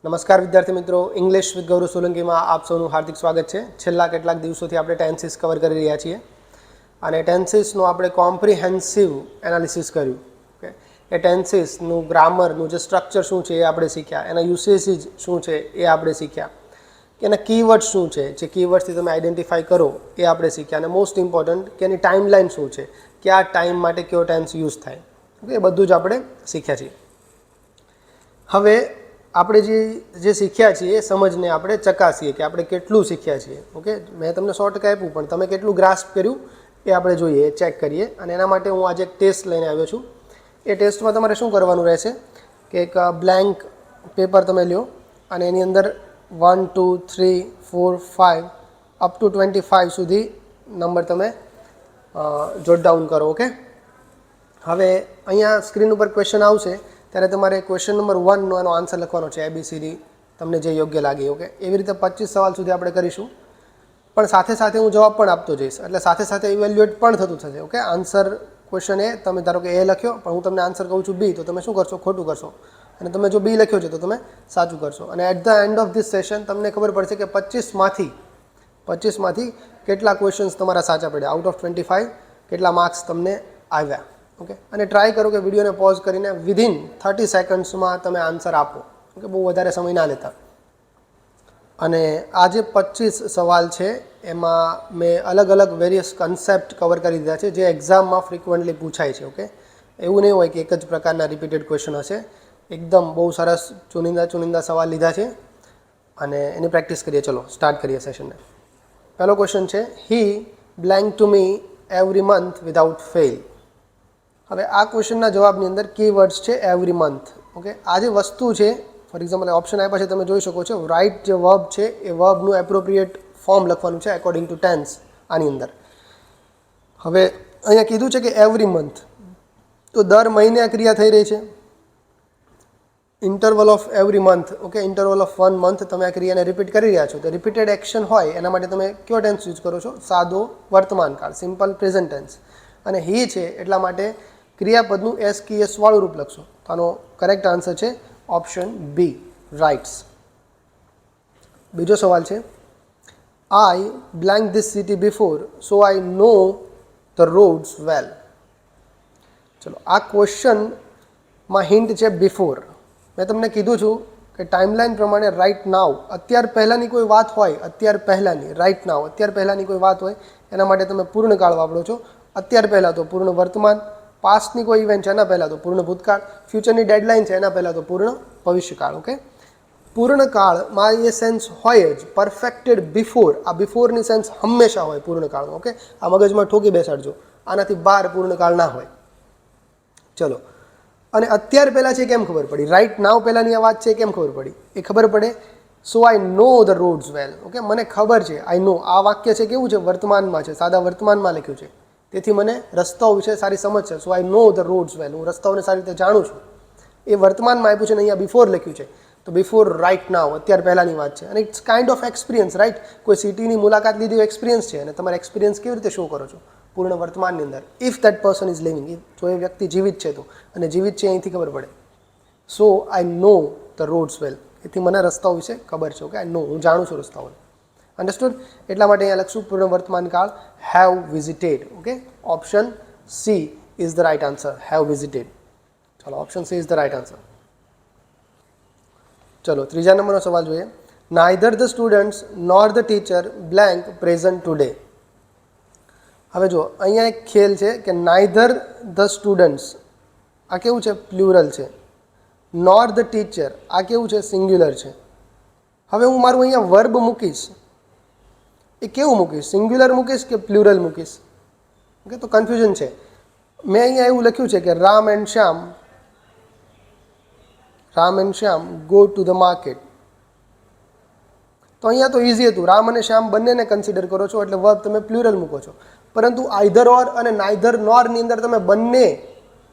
નમસ્કાર વિદ્યાર્થી મિત્રો, ઇંગ્લિશ વિથ ગૌરવ સોલંકીમાં આપ સૌનું હાર્દિક સ્વાગત છે. છેલ્લા કેટલાક દિવસોથી આપણે ટેન્સીસ કવર કરી રહ્યા છીએ અને ટેન્સીસનું આપણે કોમ્પ્રિહેન્સિવ એનાલિસિસ કર્યું. ઓકે, એ ટેન્સીસનું ગ્રામરનું જે સ્ટ્રક્ચર શું છે એ આપણે શીખ્યા, એના યુસેજીસ શું છે એ આપણે શીખ્યા, એના કીવર્ડ શું છે, જે કીવર્ડથી તમે આઈડેન્ટિફાઈ કરો એ આપણે શીખ્યા, અને મોસ્ટ ઇમ્પોર્ટન્ટ કે એની ટાઈમલાઈન શું છે, કયા ટાઈમ માટે કયો ટેન્સ યુઝ થાય. ઓકે, એ બધું જ આપણે શીખ્યા છીએ. હવે આપણે જે શીખ્યા છીએ એ સમજને આપણે ચકાસીએ કે આપણે કેટલું શીખ્યા છીએ. ઓકે, મેં તમને 100% આપ્યું, પણ તમે કેટલું ગ્રાસ્પ કર્યું એ આપણે જોઈએ, એ ચેક કરીએ. અને એના માટે હું આજે એક ટેસ્ટ લઈને આવ્યો છું. એ ટેસ્ટમાં તમારે શું કરવાનું રહેશે કે એક બ્લેન્ક પેપર તમે લ્યો અને એની અંદર 1 2 3 4 5 અપ ટુ 25 સુધી નંબર તમે જોટ ડાઉન કરો. ઓકે, હવે અહીંયા સ્ક્રીન ઉપર ક્વેશ્ચન આવશે ત્યારે તમારે ક્વેશ્ચન નંબર 1નો એનો આન્સર લખવાનો છે, ABCD તમને જે યોગ્ય લાગે. ઓકે, એવી રીતે 25 સવાલ સુધી આપણે કરીશું, પણ સાથે સાથે હું જવાબ પણ આપતો જઈશ, એટલે સાથે સાથે ઇવેલ્યુએટ પણ થતું થશે. ઓકે, આન્સર ક્વેશ્ચન એ તમે ધારો કે એ લખ્યો, પણ હું તમને આન્સર કહું છું B, તો તમે શું કરશો? ખોટું કરશો. અને તમે જો B લખ્યો છે તો તમે સાચું કરશો. અને at the end of this session તમને ખબર પડશે કે 25માંથી કેટલા ક્વેશ્ચન્સ તમારા સાચા પડ્યા, આઉટ ઓફ 25 કેટલા માર્ક્સ તમને આવ્યા. ઓકે, અને ટ્રાય કરો કે વિડીયોને પોઝ કરીને વિધિન 30 સેકન્ડ્સમાં તમે આન્સર આપો. ઓકે, બહુ વધારે સમય ના લેતા. અને આ જે 25 સવાલ છે એમાં મેં અલગ અલગ વેરિયસ કન્સેપ્ટ કવર કરી દીધા છે જે એક્ઝામમાં ફ્રિકવન્ટલી પૂછાય છે. ઓકે, એવું નહીં હોય કે એક જ પ્રકારના રિપીટેડ ક્વેશ્ચન હશે. એકદમ બહુ સરસ ચુનિંદા સવાલ લીધા છે અને એની પ્રેક્ટિસ કરીએ. ચલો સ્ટાર્ટ કરીએ સેશનને. પહેલો ક્વેશ્ચન છે, he blank to me every month without fail. હવે આ ક્વેશ્ચનના જવાબની અંદર કીવર્ડ્સ છે એવરી મંથ. ઓકે, આ જે વસ્તુ છે, ફોર એક્ઝામ્પલ ઓપ્શન આપ્યા છે તમે જોઈ શકો છો. રાઇટ જે વર્બ છે એ વર્બનું એપ્રોપ્રિએટ ફોર્મ લખવાનું છે એકોર્ડિંગ ટુ ટેન્સ આની અંદર. હવે અહીંયા કીધું છે કે એવરી મંથ, તો દર મહિને આ ક્રિયા થઈ રહી છે. Interval of every month. Okay, interval of 1 month તમે આ ક્રિયાને રિપીટ કરી રહ્યા છો. તો રિપીટેડ એક્શન હોય એના માટે તમે કયો ટેન્સ યુઝ કરો છો? સાદો વર્તમાન કાળ, સિમ્પલ પ્રેઝન્ટ ટેન્સ. અને હી છે એટલા માટે ક્રિયાપદનું SKS વાળું રૂપ લખશો. તો આનો કરેક્ટ આન્સર છે ઓપ્શન B, રાઇટ્સ. બીજો સવાલ છે, I blank this city before so I know the roads well. ચલો, આ ક્વેશ્ચનમાં હિન્ટ છે બિફોર. મેં તમને કીધું છું કે ટાઈમલાઈન પ્રમાણે રાઇટ નાવ, અત્યાર પહેલાંની કોઈ વાત હોય, અત્યાર પહેલાંની, રાઇટ નાવ અત્યાર પહેલાંની કોઈ વાત હોય એના માટે તમે પૂર્ણકાળ વાપરો છો. અત્યાર પહેલાં તો પૂર્ણ વર્તમાન, પાસ્ટની કોઈ ઇવેન્ટ છે એના પહેલાં તો પૂર્ણ ભૂતકાળ, ફ્યુચરની ડેડલાઇન છે એના પહેલાં તો પૂર્ણ ભવિષ્યકાળ. ઓકે, પૂર્ણકાળમાં એ સેન્સ હોય જ, પરફેક્ટેડ બિફોર, આ બિફોરની સેન્સ હંમેશા હોય પૂર્ણકાળમાં. ઓકે, આ મગજમાં ઠોકી બેસાડજો, આનાથી બહાર પૂર્ણકાળ ના હોય. ચલો, અને અત્યાર પહેલાં છે કેમ ખબર પડી? રાઇટ નાવ પહેલાંની આ વાત છે કેમ ખબર પડી? એ ખબર પડે સો I know the roads well. Okay, મને ખબર છે, આઈ નો, આ વાક્ય છે કેવું છે? વર્તમાનમાં છે, સાદા વર્તમાનમાં લખ્યું છે. તેથી મને રસ્તાઓ વિશે સારી સમજ છે. સો આઈ નો ધ રોડ્સ વેલ, હું રસ્તાઓને સારી રીતે જાણું છું. એ વર્તમાનમાં આપ્યું છે ને અહીંયા બિફોર લખ્યું છે, તો બિફોર રાઇટ નાવ, અત્યાર પહેલાંની વાત છે. અને it's kind of experience, right? કોઈ સિટીની મુલાકાત લીધી એક્સપિરિયન્સ છે, અને તમારે એક્સપિરિયન્સ કેવી રીતે શો કરો છો? પૂર્ણ વર્તમાનની અંદર. If that person is living, જો એ વ્યક્તિ જીવિત છે તો, અને જીવિત છે અહીંથી ખબર પડે. સો આઈ નો ધ રોડ્સ વેલ, એથી મને રસ્તાઓ વિશે ખબર છે. ઓકે, આઈ નો, હું જાણું છું રસ્તાઓને. અન્ડરસ્ટુડ? એટલા માટે અહીંયા લખશું પૂર્ણ વર્તમાન કાળ, have visited. Okay, option C is the right answer, have visited. ચલો, option C is the right answer. ચલો, ત્રીજા નંબરનો સવાલ જોઈએ. Neither the students nor the teacher blank present today. હવે જો અહીંયા એક ખેલ છે કે નાઇધર ધ સ્ટુડન્ટ્સ, આ કેવું છે? પ્લ્યુરલ છે. નોર ધ ટીચર, આ કેવું છે? સિંગ્યુલર છે. હવે હું મારું અહીંયા વર્બ મૂકીશ, એ કેવું મૂકીશ? સિંગ્યુલર મૂકીશ કે પ્લ્યુરલ મૂકીશ? ઓકે, તો કન્ફ્યુઝન છે. મેં અહીંયા એવું લખ્યું છે કે Ram and Shyam go to the market. તો અહીંયા તો ઇઝી હતું, રામ અને શ્યામ બંનેને કન્સિડર કરો છો એટલે વર્બ તમે પ્લ્યુરલ મૂકો છો. પરંતુ આઈધર ઓર અને નાઇધર નોરની અંદર તમે બંને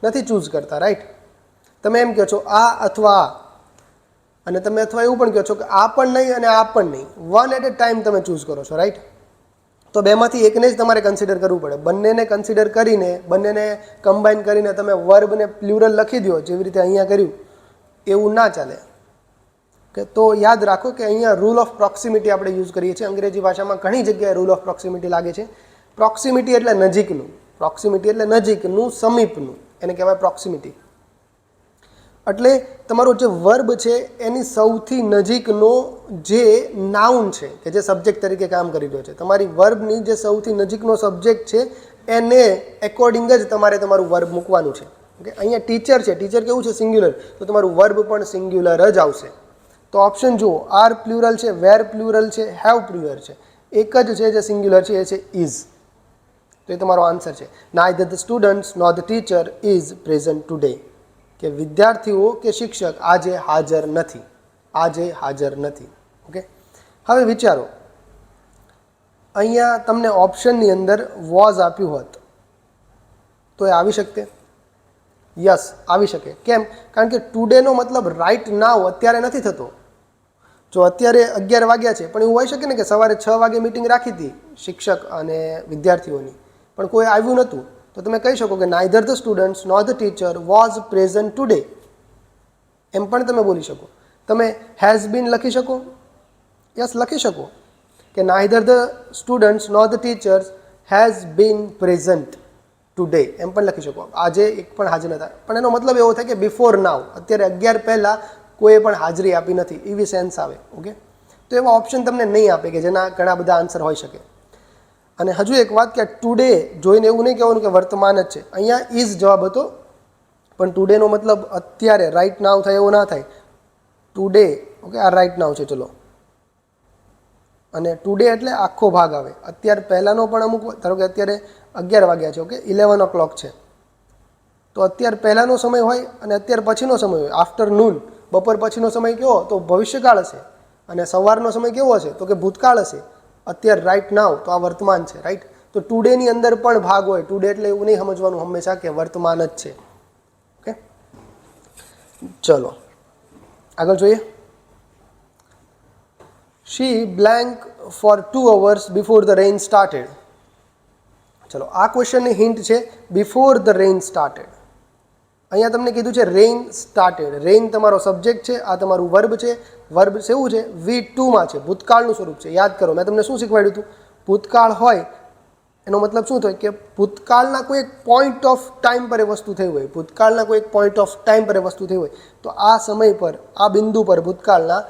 નથી ચૂઝ કરતા, રાઈટ? તમે એમ કહો છો આ અથવા આ, અને તમે અથવા એવું પણ કહો છો કે આ પણ નહીં અને આ પણ નહીં. વન એટ એ ટાઈમ તમે ચૂઝ કરો છો, રાઈટ? તો બેમાંથી એકને જ તમારે કન્સિડર કરવું પડે. બંનેને કન્સિડર કરીને, બંનેને કમ્બાઈન કરીને તમે વર્બને પ્લ્યુરલ લખી દો, જેવી રીતે અહીંયા કર્યું, એવું ના ચાલે. ઓકે, તો યાદ રાખો કે અહીંયા રૂલ ઓફ પ્રોક્સિમિટી આપણે યુઝ કરીએ છીએ. અંગ્રેજી ભાષામાં ઘણી જગ્યાએ રૂલ ઓફ પ્રોક્સિમિટી લાગે છે. પ્રોક્સિમિટી એટલે નજીકનું, પ્રોક્સિમિટી એટલે નજીકનું, સમીપનું, એને કહેવાય પ્રોક્સિમિટી. એટલે તમારો જે વર્બ છે એની સૌથી નજીકનો જે નાઉન છે કે જે સબ્જેક્ટ તરીકે કામ કરી રહ્યો છે, તમારી વર્બની જે સૌથી નજીકનો સબ્જેક્ટ છે એને એકોર્ડિંગ જ તમારે તમારું વર્બ મૂકવાનું છે. ઓકે, અહીંયા ટીચર છે, ટીચર કેવું છે? સિંગ્યુલર, તો તમારું વર્બ પણ સિંગ્યુલર જ આવશે. તો ઓપ્શન જુઓ, આર પ્લ્યુરલ છે, વેર પ્લ્યુરલ છે, હેવ પ્લ્યુરલ છે, એક જ છે જે સિંગ્યુલર છે, એ છે ઇઝ. તો એ તમારો આન્સર છે. Neither the students nor the teacher is present today, કે વિદ્યાર્થીઓ કે શિક્ષક આજે હાજર નથી, આજે હાજર નથી. ઓકે, હવે વિચારો, અહીંયા તમને ઓપ્શનની અંદર વોઝ આપ્યું હોત તો એ આવી શકતે? યસ, આવી શકે. કેમ? કારણ કે ટુડેનો મતલબ રાઇટ નાવ અત્યારે નથી થતો. જો અત્યારે 11 વાગ્યા છે, પણ એવું હોઈ શકે ને કે સવારે 6 વાગે મિટિંગ રાખી હતી શિક્ષક અને વિદ્યાર્થીઓની, પણ કોઈ આવ્યું નહોતું, તો તમે કહી શકો કે neither the students nor the teacher was present today, એમ પણ તમે બોલી શકો. તમે હેઝ બીન લખી શકો? યસ, લખી શકો કે neither the students nor the teachers has been present today, એમ પણ લખી શકો. આજે એક પણ હાજર નહોતા, પણ એનો મતલબ એવો થાય કે બિફોર નાવ, અત્યારે 11 પહેલાં કોઈએ પણ હાજરી આપી નથી, એવી સેન્સ આવે. ઓકે, તો એવા ઓપ્શન તમને નહીં આપે કે જેના ઘણા બધા આન્સર હોઈ શકે. અને હજુ એક વાત કે ટુડે જોઈને એવું નહીં કહેવાનું કે વર્તમાન જ છે. અહીંયા ઇઝ જવાબ હતો, પણ ટુડેનો મતલબ અત્યારે રાઇટ નાવ થાય એવો ના થાય. ટુડે, ઓકે, આ રાઇટ નાવ છે, ચલો. અને ટુડે એટલે આખો ભાગ આવે. અત્યારે પહેલાંનો પણ અમુક, ધારો કે અત્યારે 11 વાગ્યા છે, ઓકે, 11 o'clock છે, તો અત્યારે પહેલાંનો સમય હોય અને અત્યારે પછીનો સમય હોય. આફ્ટરનૂન, બપોર પછીનો સમય કેવો? તો ભવિષ્યકાળ હશે. અને સવારનો સમય કેવો હશે? તો કે ભૂતકાળ હશે. અત્યારે રાઇટ નાવ, તો આ વર્તમાન છે, રાઈટ. તો ટુડેની અંદર પણ ભાગ હોય. ટુડે એટલે એવું નહીં સમજવાનું હંમેશા કે વર્તમાન જ છે. ઓકે, ચલો આગળ જોઈએ. She blank for 2 hours before the rain started. ચલો, આ ક્વેશ્ચનની હિન્ટ છે બિફોર ધ રેઇન સ્ટાર્ટેડ. અહીંયા તમને કીધું છે રેઇન સ્ટાર્ટેડ. રેઇન તમારો સબ્જેક્ટ છે, આ તમારું વર્બ છે. વર્બ કેવું છે? V2માં છે, ભૂતકાળનું સ્વરૂપ છે. યાદ કરો, મેં તમને શું શીખવાડ્યું હતું? ભૂતકાળ હોય એનો મતલબ શું થાય કે ભૂતકાળના કોઈ એક પોઈન્ટ ઓફ ટાઈમ પર એ વસ્તુ થઈ હોય, ભૂતકાળના કોઈ એક પોઈન્ટ ઓફ ટાઈમ પર એ વસ્તુ થઈ હોય, તો આ સમય પર, આ બિંદુ પર ભૂતકાળના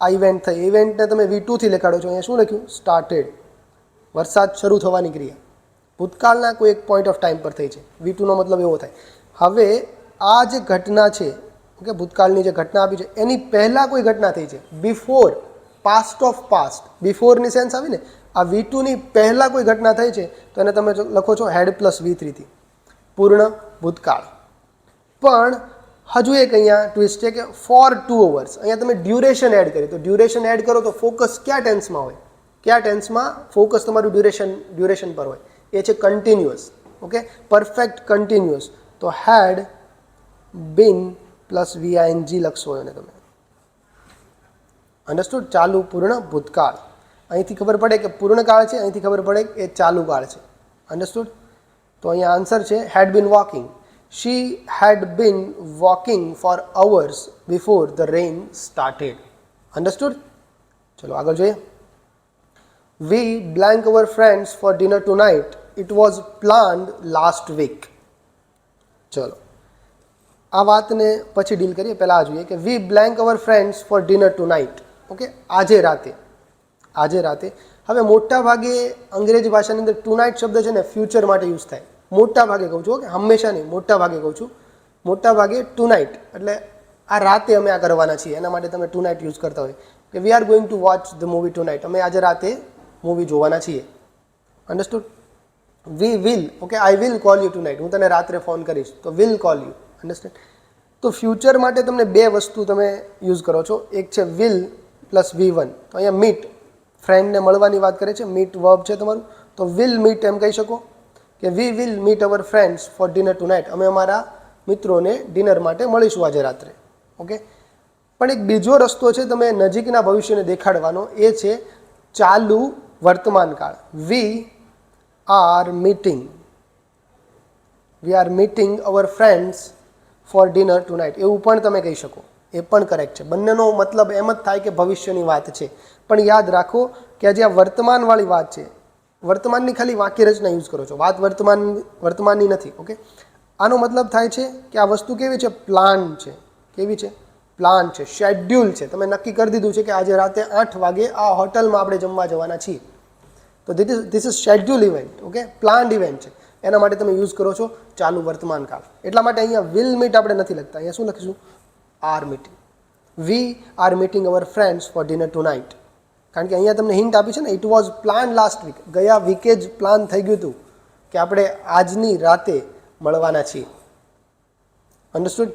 આ ઇવેન્ટ થઈ. ઇવેન્ટને તમે V2 થી લખાડો છો. અહીંયા શું લખ્યું? સ્ટાર્ટેડ, વરસાદ શરૂ થવાની ક્રિયા ભૂતકાળના કોઈ એક પોઈન્ટ ઓફ ટાઈમ પર થઈ છે. V2નો મતલબ એવો થાય. હવે આ જે ઘટના છે, ઓકે, ભૂતકાળની જે ઘટના આપી છે એની પહેલાં કોઈ ઘટના થઈ છે, બિફોર, પાસ્ટ ઓફ પાસ્ટ. બિફોરની સેન્સ આવી ને, આ V2ની પહેલાં કોઈ ઘટના થઈ છે, તો એને તમે લખો છો હેડ પ્લસ V3 થી, પૂર્ણ ભૂતકાળ. પણ હજુ એક અહીંયા ટ્વિસ્ટ છે કે ફોર 2 hours, અહીંયા તમે ડ્યુરેશન એડ કરી. તો ડ્યુરેશન એડ કરો તો ફોકસ કયા ટેન્સમાં હોય? કયા ટેન્સમાં ફોકસ તમારું ડ્યુરેશન પર હોય? એ છે કન્ટિન્યુઅસ. Okay, perfect continuous. તો હેડ બીન પ્લસ VING લખશો એને તમે. અન્ડરસ્ટુડ? ચાલુ પૂર્ણ ભૂતકાળ. અહીંથી ખબર પડે કે પૂર્ણકાળ છે, અહીંથી ખબર પડે કે એ ચાલુ કાળ છે. અન્ડરસ્ટુડ? તો અહીંયા આન્સર છે had been walking. She had been walking for hours before the rain started. Understood? ચલો આગળ જોઈએ. We blank our friends for dinner tonight. It was planned last week. ચલો, આ વાતને પછી ડીલ કરીએ. પહેલાં આ જોઈએ કે we blank our friends for dinner tonight. Okay, આજે રાતે, આજે રાતે. હવે મોટા ભાગે અંગ્રેજી ભાષાની અંદર ટુ નાઇટ શબ્દ છે ને ફ્યુચર માટે યુઝ થાય. મોટા ભાગે કહું છું, ઓકે, હંમેશા નહીં, મોટા ભાગે કહું છું. મોટા ભાગે ટુ નાઇટ એટલે આ રાતે અમે આ કરવાના છીએ, એના માટે તમે ટુ નાઇટ યુઝ કરતા હોય કે we are going to watch the movie tonight. અમે આજે રાતે મૂવી જોવાના છીએ. Understood? We will, okay, I will call you tonight. હું તને રાત્રે ફોન કરીશ, તો વિલ કોલ યુ. અન્ડરસ્ટેન્ડ? તો ફ્યુચર માટે તમને બે વસ્તુ તમે યુઝ કરો છો. એક છે વિલ પ્લસ V1. તો અહીંયા મીટ, ફ્રેન્ડને મળવાની વાત કરે છે, મીટ વર્બ છે તમારું, તો વિલ મીટ એમ કહી શકો કે we will meet our friends for dinner tonight. અમે અમારા મિત્રોને ડિનર માટે મળીશું આજે રાત્રે. ઓકે, પણ એક બીજો રસ્તો છે તમે નજીકના ભવિષ્યને દેખાડવાનો, એ છે ચાલુ વર્તમાન કાળ. We are meeting our friends for dinner tonight, એવું પણ તમે કહી શકો. એ પણ કરેક્ટ છે. બંનેનો મતલબ એમ જ થાય કે ભવિષ્યની વાત છે. પણ યાદ રાખો કે આજે આ વર્તમાનવાળી વાત છે. વર્તમાનની ખાલી વાક્ય રચના યુઝ કરો છો, વાત વર્તમાનની નથી. ઓકે, આનો મતલબ થાય છે કે આ વસ્તુ કેવી છે? પ્લાન છે. કેવી છે? પ્લાન છે, શેડ્યુલ છે. તમે નક્કી કરી દીધું છે કે આજે રાતે 8 વાગે આ હોટલમાં આપણે જમવા જવાના છીએ. તો this is schedule event. Okay, planned event છે. એના માટે તમે યુઝ કરો છો ચાલુ વર્તમાન કાળ. એટલા માટે અહીંયા વિલ મીટ આપણે નથી લખતા, અહીંયા શું લખીશું? Are meeting. We are meeting our friends for dinner tonight. કારણ કે અહીંયા તમને હિન્ટ આપી છે ને, it was plan last week. ગયા વીકે જ પ્લાન થઈ ગયું હતું કે આપણે આજની રાતે મળવાના છીએ. અન્ડરસ્ટુડ?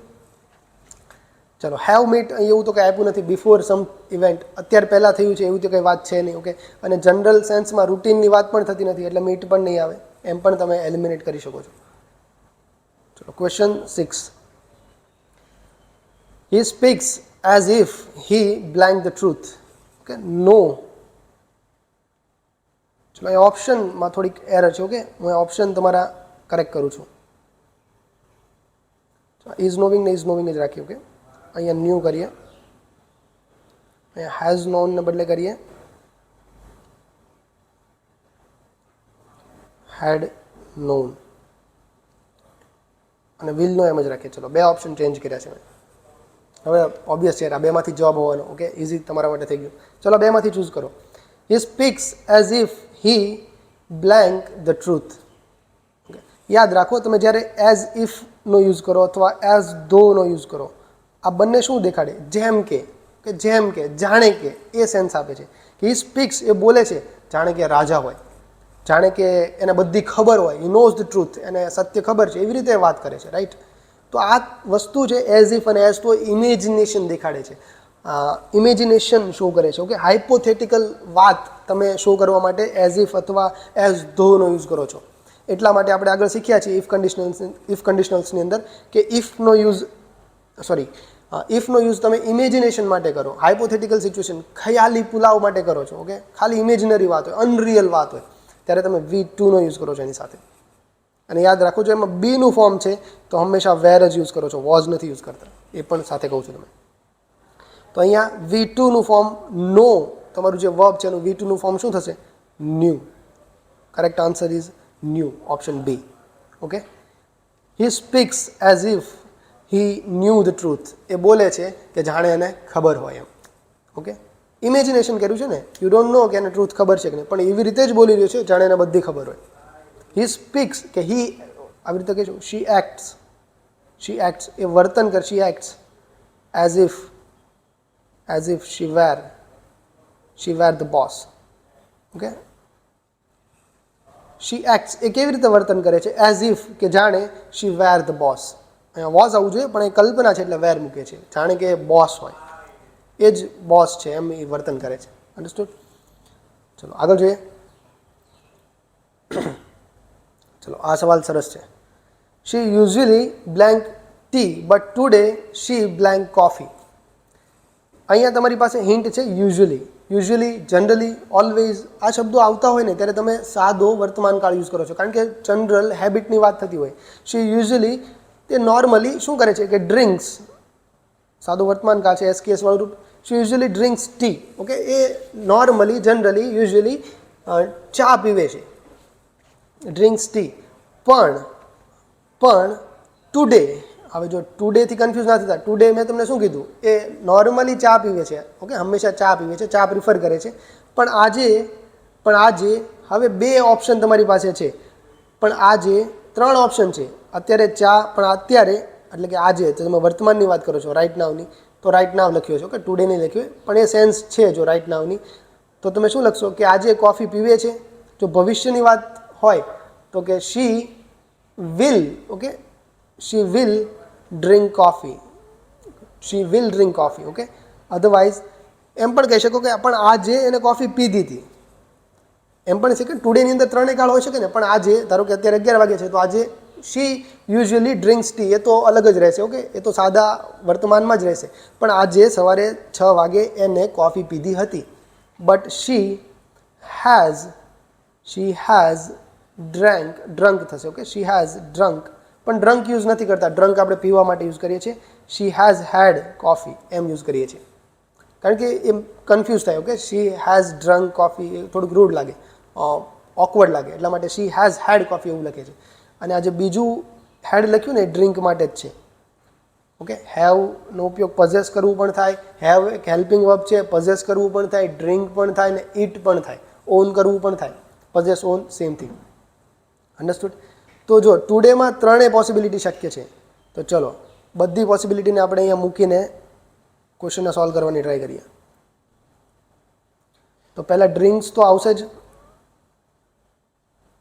ચલો, હેવ મીટ અહીં એવું તો કંઈ આપ્યું નથી. બિફોર સમ ઇવેન્ટ, અત્યારે પહેલાં થયું છે એવું તો કંઈ વાત છે નહીં. ઓકે, અને જનરલ સેન્સમાં રૂટીનની વાત પણ થતી નથી, એટલે મીટ પણ નહીં આવે. એમ પણ તમે એલિમિનેટ કરી શકો છો. ચલો, question 6. He speaks as if he blank the truth. Okay, no. ચલો, એ ઓપ્શનમાં થોડીક એરર છે. ઓકે, હું ઓપ્શન તમારા કરેક્ટ કરું છું. ઇઝ નોવિંગ ને ઇઝ નોવિંગ જ રાખીએ. ઓકે, અહીંયા ન્યૂ કરીએ, અહીંયા હેઝ નોન ને બદલે કરીએ હેડ નોન, અને વિલ નો એમ જ રાખીએ. ચલો, બે ઓપ્શન ચેન્જ કર્યા છે. હવે ઓબ્વિયસ છે, આ બેમાંથી જવાબ હોવાનો. ઓકે, ઇઝી તમારા માટે થઈ ગયું. ચલો, બેમાંથી ચૂઝ કરો. હી speaks as if he blank the truth. યાદ રાખો, તમે જ્યારે એઝ ઇફનો યુઝ કરો અથવા એઝ ધોનો યુઝ કરો, આ બંને શું દેખાડે? જેમ કે જેમ કે, જાણે કે, એ સેન્સ આપે છે. હી સ્પીક્સ, એ બોલે છે જાણે કે રાજા હોય, જાણે કે એને બધી ખબર હોય. હી નોઝ ધ ટ્રુથ, એને સત્ય ખબર છે, એવી રીતે વાત કરે છે. રાઈટ? તો આ વસ્તુ છે એઝ ઇફ અને એઝ તો ઇમેજિનેશન દેખાડે છે. ઇમેજિનેશન શો કરે છે. ઓકે, હાઇપોથેટિકલ વાત તમે શો કરવા માટે એઝ ઇફ અથવા એઝ ધોનો યુઝ કરો છો. એટલા માટે આપણે આગળ શીખ્યા છીએ ઇફ કન્ડિશનલ્સની અંદર કે ઇફનો યુઝ તમે ઇમેજિનેશન માટે કરો, હાઇપોથેટિકલ સિચ્યુએશન, ખ્યાલી પુલાવ માટે કરો છો. ઓકે, ખાલી ઇમેજિનરી વાત હોય, અનરિયલ વાત હોય, ત્યારે તમે V2નો યુઝ કરો છો એની સાથે. અને યાદ રાખો, જો એમાં બીનું ફોર્મ છે તો હંમેશા વેર જ યુઝ કરો છો, વોઝ નથી યુઝ કરતા. એ પણ સાથે કહું છું તમે. તો અહીંયા V2નું ફોર્મ નો, તમારું જે વર્બ છે એનું V2નું ફોર્મ શું થશે? Knew. Correct answer is knew, option B. Okay, he speaks as if he knew the truth. એ બોલે છે કે જાણે એને ખબર હોય એમ. ઓકે, ઇમેજિનેશન કર્યું છે ને, યુ ડોન્ટ નો કે એને ટ્રુથ ખબર છે કે નહીં, પણ એવી રીતે જ બોલી રહ્યો છે જાણે એને બધી ખબર હોય. હી સ્પીક્સ કે હી, આવી રીતે કહીશું, શી એક્ટ્સ, એ વર્તન કર, she acts as if she were the boss. Okay, she acts, એ કેવી રીતે વર્તન કરે છે? એઝ ઇફ, કે જાણે શી વેર ધ બોસ. અહીંયા વોઝ આવવું જોઈએ, પણ એ કલ્પના છે એટલે વેર મૂકે છે, જાણે કે એ બોસ હોય, એ જ બોસ છે એમ એ વર્તન કરે છે. અન્ડરસ્ટુડ? ચલો, આગળ જોઈએ. ચલો, આ સવાલ સરસ છે. She usually blank tea but today she blank coffee. અહીંયા તમારી પાસે હિન્ટ છે યુઝ્યુઅલી, જનરલી, ઓલવેઝ. આ શબ્દો આવતા હોય ને ત્યારે તમે સાદો વર્તમાન કાળ યુઝ કરો છો, કારણ કે જનરલ હેબિટની વાત થતી હોય. શી યુઝ્યુઅલી, તે નોર્મલી શું કરે છે કે ડ્રિંક્સ, સાદો વર્તમાન કાળ છે, એસકેએસ વાળું રૂપ. શી યુઝ્યુઅલી ડ્રિંક્સ ટી. ઓકે, એ નોર્મલી, જનરલી, યુઝ્યુઅલી ચા પીવે છે, ડ્રિંક્સ ટી. પણ ટુડે, હવે જો ટુડેથી કન્ફ્યુઝ ના થતા, ટુડે મેં તમને શું કીધું? એ નોર્મલી ચા પીવે છે. ઓકે, હંમેશા ચા પીવે છે, ચા પ્રિફર કરે છે. પણ આજે હવે બે ઓપ્શન તમારી પાસે છે, પણ આજે 3 ઓપ્શન છે. અત્યારે ચા, પણ અત્યારે એટલે કે આજે, તો તમે વર્તમાનની વાત કરો છો, રાઇટ નાવની, તો રાઇટ નાવ લખ્યો છે. ઓકે, ટુડે નહીં લખ્યો, પણ એ સેન્સ છે જો રાઇટ નાવની. તો તમે શું લખશો કે આજે કોફી પીવે છે? જો ભવિષ્યની વાત હોય તો કે she will, okay, she will drink coffee, she will drink coffee. Okay, otherwise એમ પણ કહી શકો કે પણ આજે એને કોફી પીધી હતી. એમ પણ છે કે ટુડેની અંદર 3 કાળ હોઈ શકે ને, પણ આજે, ધારો કે અત્યારે 11 વાગે છે, તો આજે શી યુઝ્યુઅલી ડ્રિંક્સ ટી, એ તો અલગ જ રહેશે. ઓકે, એ તો સાદા વર્તમાનમાં જ રહેશે. પણ આજે સવારે 6 વાગે એને કોફી પીધી હતી. બટ શી હેઝ ડ્રંક થશે. ઓકે, શી હેઝ ડ્રંક, પણ ડ્રંક યુઝ નથી કરતા. ડ્રંક આપણે પીવા માટે યુઝ કરીએ છીએ. શી હેઝ હેડ કોફી એમ યુઝ કરીએ છીએ, કારણ કે એમ કન્ફ્યુઝ થાય. Okay, she has drunk coffee એ થોડુંક રૂડ લાગે, ઓકવર્ડ લાગે, એટલા માટે શી હેઝ હેડ કોફી એવું લખે છે. અને આ જે બીજું હેડ લખ્યું ને એ ડ્રિંક માટે જ છે. ઓકે, હેવનો ઉપયોગ પઝેસ કરવું પણ થાય, હેવ એક હેલ્પિંગ વર્બ છે, પઝેસ કરવું પણ થાય, ડ્રિંક પણ થાય ને ઈટ પણ થાય, ઓન કરવું પણ થાય. Possess, own, same thing. Understood? તો જો ટુડેમાં ત્રણેય પોસિબિલિટી શક્ય છે. તો ચલો બધી પોસિબિલિટીને આપણે અહીંયા મૂકીને ક્વેશ્ચનને સોલ્વ કરવાની ટ્રાય કરીએ. તો પહેલાં ડ્રિંક્સ તો આવશે જ,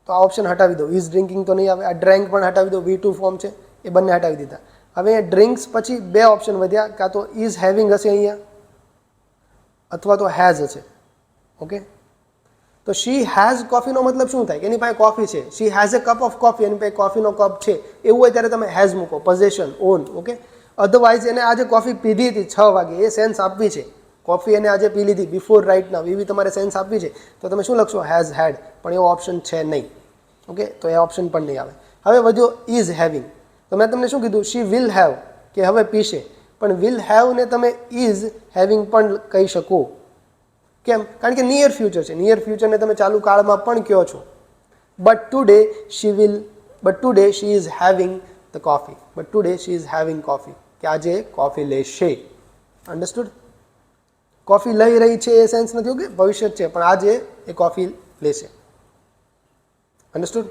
તો આ ઓપ્શન હટાવી દો. ઇઝ ડ્રિંકિંગ તો નહીં આવે. આ ડ્રેન્ક પણ હટાવી દો, V2 ફોર્મ છે એ બંને હટાવી દીધા. હવે અહીંયા ડ્રિંક્સ પછી બે ઓપ્શન વધ્યા, કાં તો ઇઝ હેવિંગ હશે અહીંયા અથવા તો હેઝ હશે. ઓકે, તો શી હેઝ કોફીનો મતલબ શું થાય કે એની પાસે કોફી છે. She has a cup of coffee, એની પાસે કોફીનો કપ છે એવું હોય ત્યારે તમે હેઝ મૂકો, પોઝેશન, ઓન. ઓકે, અધરવાઇઝ એને આજે કોફી પીધી હતી 6 વાગે, એ સેન્સ આપવી છે. કોફી એને આજે પી લીધી બિફોર રાઇટ નાઉ, એવી તમારે સેન્સ આપવી છે, તો તમે શું લખશો? હેઝ હેડ. પણ એવો ઓપ્શન છે નહીં. ઓકે, તો એ ઓપ્શન પણ નહીં આવે. હવે વધ્યો ઇઝ હેવિંગ. તો મેં તમને શું કીધું? શી વિલ હેવ, કે હવે પીશે. પણ વિલ હેવને તમે ઇઝ હેવિંગ પણ કહી શકો. કેમ? કારણ કે નિયર ફ્યુચર છે. નિયર ફ્યુચરને તમે ચાલુ કાળમાં પણ કહો છો. But today she is having the coffee. But today she is having coffee, કે આજે કોફી લેશે. અન્ડરસ્ટુડ? કોફી લઈ રહી છે એ સેન્સ નથી. ઓકે, ભવિષ્ય છે, પણ આજે એ કોફી લેશે. અન્ડરસ્ટુડ?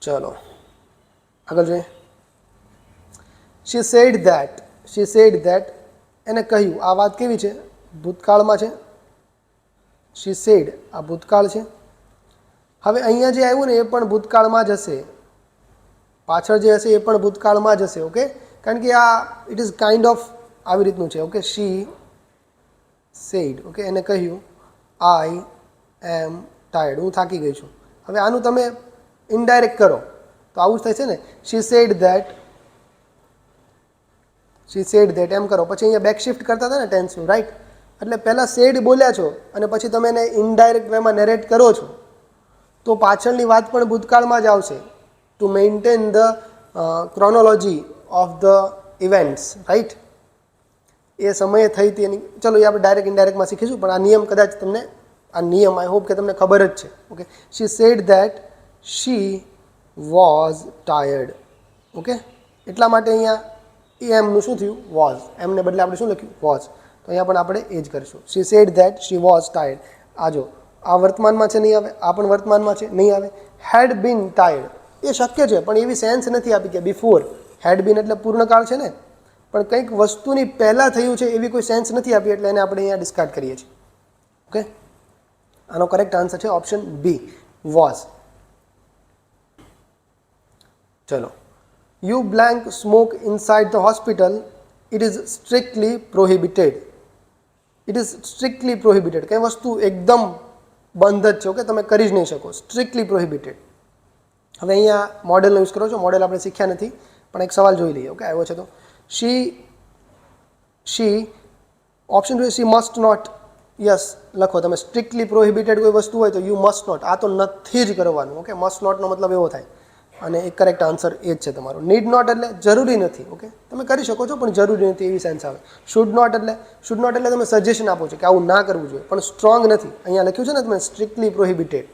ચલો આગળ જોઈએ. શી સેડ ધેટ, એને કહ્યું. આ વાત કેવી છે? ભૂતકાળમાં છે. શી સેડ, આ ભૂતકાળ છે. હવે અહીંયા જે આવ્યું ને એ પણ ભૂતકાળમાં જ હશે, પાછળ જે હશે એ પણ ભૂતકાળમાં જ હશે. ઓકે, કારણ કે આ ઇટ ઇઝ કાઇન્ડ ઓફ આવી રીતનું છે. ઓકે, શી સેડ, ઓકે, એને કહ્યું આઈ એમ ટાયર્ડ, હું થાકી ગઈ છું. હવે આનું તમે ઇનડાયરેક્ટ કરો તો આવું જ થાય છે ને. શી સેડ ધેટ એમ કરો, પછી અહીંયા બેક શિફ્ટ કરતા હતા ને ટેન્સનું, રાઈટ? એટલે પહેલાં સેડ બોલ્યા છો અને પછી તમે એને ઇનડાયરેક્ટ વેમાં નેરેટ કરો છો, તો પાછળની વાત પણ ભૂતકાળમાં જ આવશે. To maintain the chronology of the events, right? એ સમયે થઈ હતી એની, ચલો એ આપણે ડાયરેક્ટ ઇનડાયરેક્ટમાં શીખીશું, પણ આ નિયમ કદાચ તમને, આ નિયમ આઈ હોપ કે તમને ખબર જ છે. Okay, she said that she was tired. Okay, એટલા માટે અહીંયા એ એમનું શું થયું? વોઝ. એમને બદલે આપણે શું લખ્યું? વોઝ. તો અહીંયા પણ આપણે એ જ કરીશું. She said that she was tired. આ જો આ વર્તમાનમાં છે, નહીં આવે. આ પણ વર્તમાનમાં છે, નહીં આવે. હેડ બીન ટાયર્ડ, એ શક્ય છે પણ એવી સેન્સ નથી આપી કે બિફોર. હેડ બીન એટલે પૂર્ણકાળ છે ને, પણ કંઈક વસ્તુની પહેલાં થયું છે એવી કોઈ સેન્સ નથી આપી, એટલે એને આપણે અહીંયા ડિસ્કાર્ડ કરીએ છીએ. ઓકે, આનો કરેક્ટ આન્સર છે ઓપ્શન બી, વોઝ. ચલો, you blank smoke inside the hospital, it is strictly prohibited. It is strictly prohibited, કંઈ વસ્તુ એકદમ બંધ જ છે. ઓકે, તમે કરી જ નહીં શકો. Strictly prohibited. હવે અહીંયા મોડેલનો યુઝ કરો છો. મોડેલ આપણે શીખ્યા નથી, પણ એક સવાલ જોઈ લઈએ. ઓકે, આવ્યો છે તો શી ઓપ્શન જોઈએ. શી મસ્ટ નોટ. યસ લખો તમે. સ્ટ્રિક્ટલી પ્રોહિબિટેડ કોઈ વસ્તુ હોય તો યુ મસ્ટ નોટ. આ તો નથી જ કરવાનું. ઓકે, મસ્ટ નોટનો મતલબ એવો થાય, અને એક કરેક્ટ આન્સર એ જ છે તમારો. નીડ નોટ એટલે જરૂરી નથી. ઓકે, તમે કરી શકો છો પણ જરૂરી નથી એવી સેન્સ આવે. શુડ નોટ એટલે તમે સજેશન આપો છો કે આવું ના કરવું જોઈએ, પણ સ્ટ્રોંગ નથી. અહીંયા લખ્યું છે ને તમે સ્ટ્રિક્ટલી પ્રોહિબિટેડ.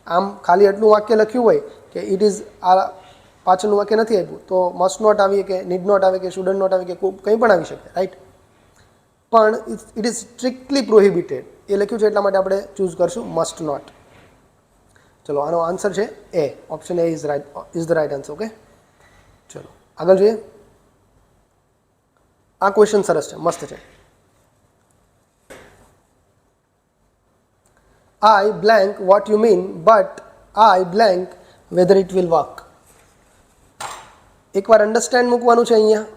આમ ખાલી એટલું વાક્ય લખ્યું હોય કે ઇટ ઇઝ, આ પાછળનું વાક્ય નથી આપ્યું, તો મસ્ટ નોટ આવી કે નીડ નોટ આવે કે શુડન્ટ નોટ આવે કે કંઈ પણ આવી શકે, રાઈટ? પણ ઇટ ઇઝ સ્ટ્રિક્ટલી પ્રોહિબિટેડ એ લખ્યું છે, એટલા માટે આપણે ચૂઝ કરશું મસ્ટ નોટ. ચલો, આનો આન્સર છે A. Option A is the right answer. Okay, ચલો આગળ જોઈએ. આ ક્વેશ્ચન સરસ છે, મસ્ત છે. I blank what you mean but I blank whether it will work. એકવાર અન્ડરસ્ટેન્ડ મૂકવાનું છે, અહીંયા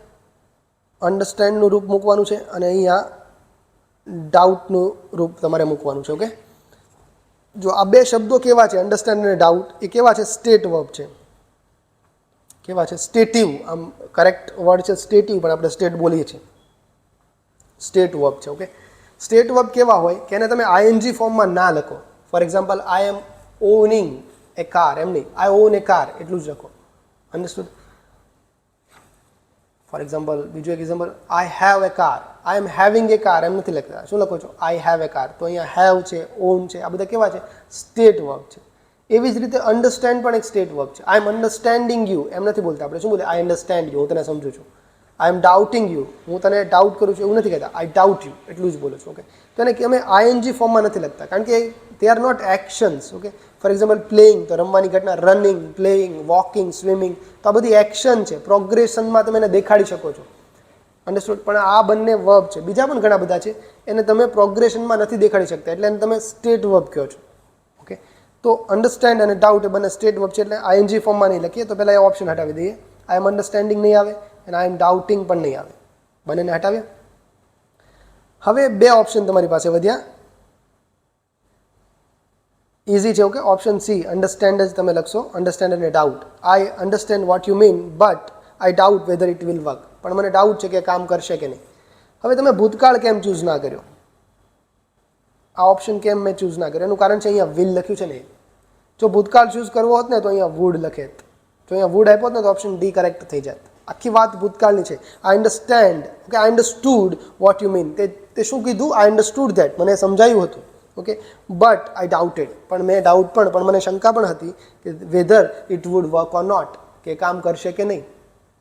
અન્ડરસ્ટેન્ડનું રૂપ મૂકવાનું છે, અને અહીંયા ડાઉટનું રૂપ તમારે મૂકવાનું છે. ઓકે, જો આ બે શબ્દો કેવા છે, અન્ડરસ્ટેન્ડ અને ડાઉટ, એ કેવા છે? સ્ટેટ વર્બ છે. કેવા છે? સ્ટેટિવ. આમ કરેક્ટ વર્ડ છે સ્ટેટિવ, પણ આપણે સ્ટેટ બોલીએ છીએ. સ્ટેટ વર્બ છે. ઓકે, સ્ટેટ વર્બ કેવા હોય કે એને તમે આઈએનજી ફોર્મમાં ના લખો. For example, I am owning a car, એમ નહીં, આઈ ઓન એ કાર એટલું જ લખો. અન્ડરસ્ટુડ? ફોર એક્ઝામ્પલ બીજું એક example, I have a car, I am having a car એમ નથી લખતા. શું લખો છો? I have a car. તો અહીંયા હેવ છે, ઓન છે, આ બધા કેવા છે? સ્ટેટ વર્બ છે. એવી જ રીતે અન્ડરસ્ટેન્ડ પણ એક સ્ટેટ વર્બ છે. આઈ એમ અન્ડરસ્ટેન્ડિંગ યુ એમ નથી બોલતા આપણે. શું બોલે? આઈ અન્ડરસ્ટેન્ડ યુ, હું તને સમજું છું. આઈ એમ ડાઉટિંગ યુ, હું તને ડાઉટ કરું છું એવું નથી કહેતા. આઈ ડાઉટ યુ એટલું જ બોલો છો. ઓકે, તો એને અમે આઈએનજી ફોર્મમાં નથી લખતા કારણ કે they are not actions. Okay, for example playing તો રમવાની ઘટના, રનિંગ, પ્લેઇંગ, વોકિંગ, સ્વિમિંગ તો આ બધી એક્શન છે. પ્રોગ્રેશનમાં તમે એને દેખાડી શકો છો. અન્ડરસ્ટુડ? પણ આ બંને વર્બ છે. બીજા પણ ઘણા બધા છે એને તમે પ્રોગ્રેશનમાં નથી દેખાડી શકતા એટલે એને તમે સ્ટેટ વર્બ કહો છો. ઓકે, તો અન્ડરસ્ટેન્ડ અને ડાઉટ એ બંને સ્ટેટ વર્બ છે એટલે આઈએનજી ફોર્મમાં નહીં લખીએ. તો પહેલાં એ ઓપ્શન હટાવી દઈએ. આઈ એમ અન્ડરસ્ટેન્ડિંગ નહીં આવે અને આઈ એમ ડાઉટિંગ પણ નહીં આવે. બંનેને હટાવ્યા. હવે બે ઓપ્શન તમારી પાસે વધ્યા. ઇઝી છે. ઓકે, ઓપ્શન સી અન્ડરસ્ટેન્ડ જ તમે લખશો. અન્ડરસ્ટેન્ડ અને doubt. I understand what you mean but I doubt weather it will work. પણ મને ડાઉટ છે કે કામ કરશે કે નહીં. હવે તમે ભૂતકાળ કેમ ચૂઝ ના કર્યો? આ ઓપ્શન કેમ મેં ચૂઝ ના કર્યો? એનું કારણ છે અહીંયા વિલ લખ્યું છે ને. જો ભૂતકાળ ચૂઝ કરવો હોત ને તો અહીંયા વુડ લખેત. જો અહીંયા વુડ આપ્યો હોત ને તો ઓપ્શન ડી કરેક્ટ થઈ જાત. આખી વાત ભૂતકાળની છે. I understand. Okay, I understood what you mean. તે શું કીધું? I understood that. મને સમજાયું હતું. Okay, but I doubted. પણ મેં ડાઉટ પણ મને શંકા પણ હતી કે whether it would work or not, કે કામ કરશે કે નહીં.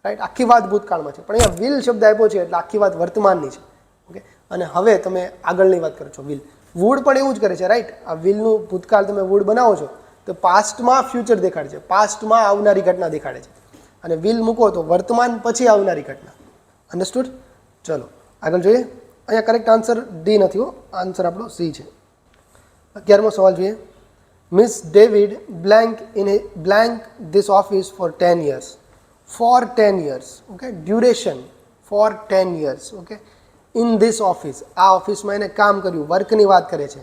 રાઈટ, આખી વાત ભૂતકાળમાં છે. પણ અહીંયા વિલ શબ્દ આપ્યો છે એટલે આખી વાત વર્તમાનની છે. ઓકે, અને હવે તમે આગળની વાત કરો છો. વિલ, વુડ પણ એવું જ કરે છે. રાઈટ, આ વિલનું ભૂતકાળ તમે વુડ બનાવો છો તો પાસ્ટમાં ફ્યુચર દેખાડે છે, પાસ્ટમાં આવનારી ઘટના દેખાડે છે. અને વિલ મૂકો તો વર્તમાન પછી આવનારી ઘટના. અન્ડરસ્ટુડ? ચલો આગળ જોઈએ. અહીંયા કરેક્ટ આન્સર ડી નથી હો, આન્સર આપણો સી છે. 11મો સવાલ જોઈએ. Miss David blank in blank this office for 10 years. For 10 years. Okay, duration for 10 years. Okay, in this office, આ ઓફિસમાં એને કામ કર્યું, વર્કની વાત કરે છે.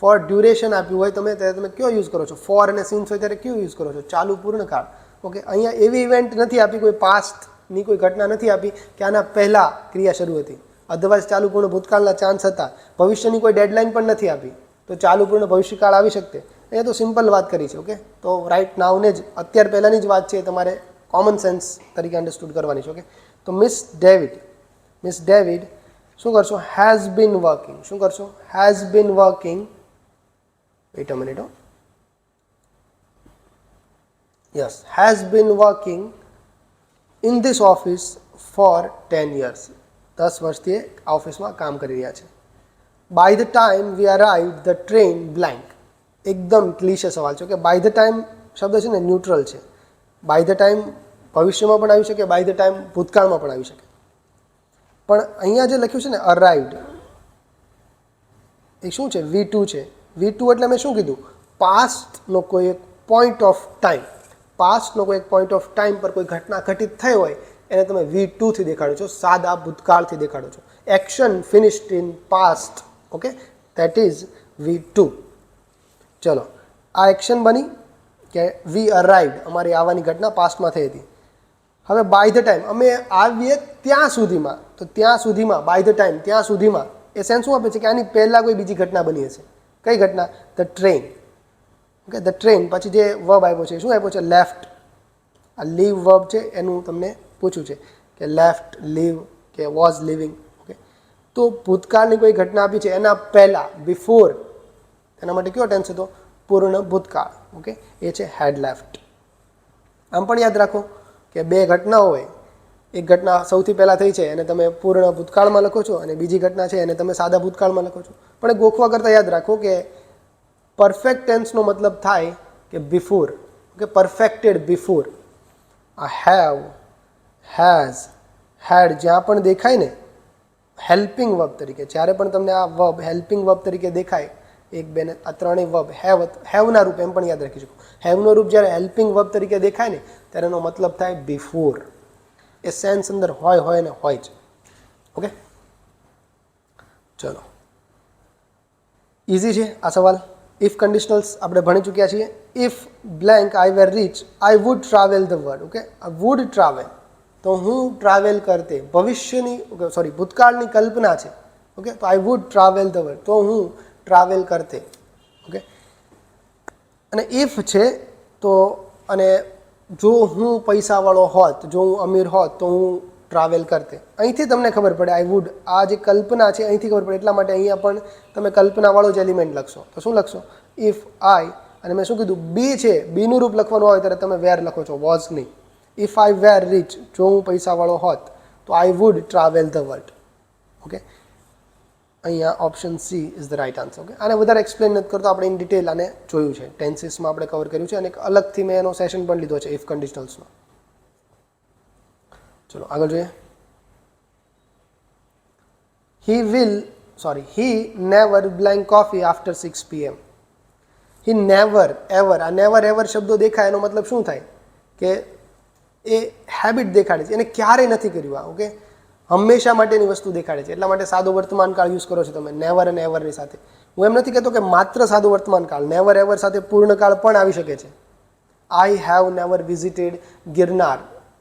ફોર ડ્યુરેશન આપ્યું હોય તમે ત્યારે તમે કયો યુઝ કરો છો? ફોર અને સિન્સ હોય ત્યારે કયો યુઝ કરો છો? ચાલુ પૂર્ણકાળ. ઓકે, અહીંયા એવી ઇવેન્ટ નથી આપી, કોઈ પાસ્ટની કોઈ ઘટના નથી આપી કે આના પહેલાં ક્રિયા શરૂ હતી. અધરવાઇઝ ચાલુ પૂર્ણ ભૂતકાળના ચાન્સ હતા. ભવિષ્યની કોઈ ડેડલાઇન પણ નથી આપી તો ચાલુ પૂર્ણ ભવિષ્યકાળ આવી શકતે. અહીંયા તો સિમ્પલ વાત કરી છે. ઓકે, તો રાઈટ નાવને જ અત્યાર પહેલાંની જ વાત છે તમારે કોમન સેન્સ તરીકે અન્ડરસ્ટુડ કરવાની છે. ઓકે, તો મિસ ડેવિડ શું કરશો? Has been working. શું કરશો? Has been working. Wait a minute. Yes, has been working in this office for 10 years. 10 વર્ષથી આ ઓફિસમાં કામ કરી રહ્યા છે. By the time we arrived the train blank. એકદમ ક્લીશે સવાલ છે. ઓકે, બાય ધ ટાઈમ શબ્દ છે ને ન્યુટ્રલ છે. બાય ધ ટાઈમ ભવિષ્યમાં પણ આવી શકે, બાય ધ ટાઈમ ભૂતકાળમાં પણ આવી શકે. પણ અહીંયા જે લખ્યું છે ને અરાઇવ્ડ, એ શું છે? V2 છે. V2 એટલે મેં શું કીધું? પાસ્ટનો કોઈ એક પોઈન્ટ ઓફ ટાઈમ, પાસ્ટનો કોઈ એક પોઈન્ટ ઓફ ટાઈમ પર કોઈ ઘટના ઘટિત થઈ હોય એને તમે V2 થી દેખાડો છો, સાદા ભૂતકાળથી દેખાડો છો. Action finished in past. Okay, that is V2. ચલો, આ એક્શન બની કે વી અરાઇવ્ડ, અમારી આવવાની ઘટના પાસ્ટમાં થઈ હતી. હવે બાય ધ ટાઈમ અમે આવીએ ત્યાં સુધીમાં, તો ત્યાં સુધીમાં બાય ધ ટાઈમ ત્યાં સુધીમાં એ સેન્સ શું આપે છે કે આની પહેલાં કોઈ બીજી ઘટના બની હશે. કઈ ઘટના? The train. Okay, the train પછી જે વર્બ આપ્યો છે, શું આપ્યો છે? લેફ્ટ. આ લીવ વર્બ છે એનું તમને પૂછ્યું છે કે લેફ્ટ, લીવ કે વોઝ લિવિંગ. ઓકે, તો ભૂતકાળની કોઈ ઘટના આપી છે એના પહેલાં, બિફોર, એના માટે કયો ટેન્સ હતો? પૂર્ણ ભૂતકાળ. ઓકે, એ છે હેડ લેફ્ટ. આમ પણ યાદ રાખો કે બે ઘટના હોય, એક ઘટના સૌથી પહેલાં થઈ છે એને તમે પૂર્ણ ભૂતકાળમાં લખો છો અને બીજી ઘટના છે એને તમે સાદા ભૂતકાળમાં લખો છો. પણ ગોખવા કરતાં યાદ રાખો કે પરફેક્ટ ટેન્સનો મતલબ થાય કે બિફોર. Okay, perfected before. આ હેવ, હેઝ, હેડ જ્યાં પણ દેખાય ને હેલ્પિંગ વર્બ તરીકે, જ્યારે પણ તમને આ વર્બ હેલ્પિંગ વર્બ તરીકે દેખાય, એક બે ને આ ત્રણેય વર્બ હેવના રૂપ એમ પણ યાદ રાખી શકો. હેવનો રૂપ જ્યારે હેલ્પિંગ વર્બ તરીકે દેખાય ને ત્યારે એનો મતલબ થાય બિફોર. એ સેન્સ અંદર હોય ને હોય જ. ઓકે, ચલો ઇઝી છે આ સવાલ. ઇફ કન્ડિશનલ્સ આપણે ભણી ચૂક્યા છીએ. If blank I were rich I would travel the world. Okay, would travel તો હું ટ્રાવેલ કરતે, ભવિષ્યની સોરી ભૂતકાળની કલ્પના છે. ઓકે, તો I would travel the world તો હું ટ્રાવેલ કરતે. ઓકે, અને ઇફ છે તો, અને જો હું પૈસાવાળો હોત, જો હું અમીર હોત તો હું ટ્રાવેલ કરતે. અહીંથી તમને ખબર પડે આઈ વુડ, આ જે કલ્પના છે અહીંથી ખબર પડે, એટલા માટે અહીંયા પણ તમે કલ્પનાવાળો જ એલિમેન્ટ લખશો. તો શું લખશો? ઇફ આઈ, અને મેં શું કીધું, બી છે, બીનું રૂપ લખવાનું હોય ત્યારે તમે વેર લખો છો, વોઝ નહીં. ઇફ આઈ વેર રીચ, જો હું પૈસાવાળો હોત તો I would travel the world. Okay, અહીંયા option C is the right answer. Okay, આને વધારે એક્સપ્લેન નથી કરતો, આપણે ઇન ડિટેલ આને જોયું છે, ટેન્સીસમાં આપણે કવર કર્યું છે, અને એક અલગથી મેં એનો સેશન પણ લીધો છે ઇફ કન્ડિશનલ્સનો. ચલો આગળ જોઈએ. he never blank coffee after 6 pm. he never ever, આ never ever શબ્દો દેખાય એનો મતલબ શું થાય કે એ હેબિટ દેખાડે છે, એને ક્યારેય નથી કર્યું આ. ઓકે, હંમેશા માટેની વસ્તુ દેખાડે છે, એટલા માટે સાદો વર્તમાન કાળ યુઝ કરો છો તમે નેવર અને એવરની સાથે. હું એમ નથી કહેતો કે માત્ર સાદો વર્તમાન કાળ, નેવર એવર સાથે પૂર્ણકાળ પણ આવી શકે છે. I have never visited Girnar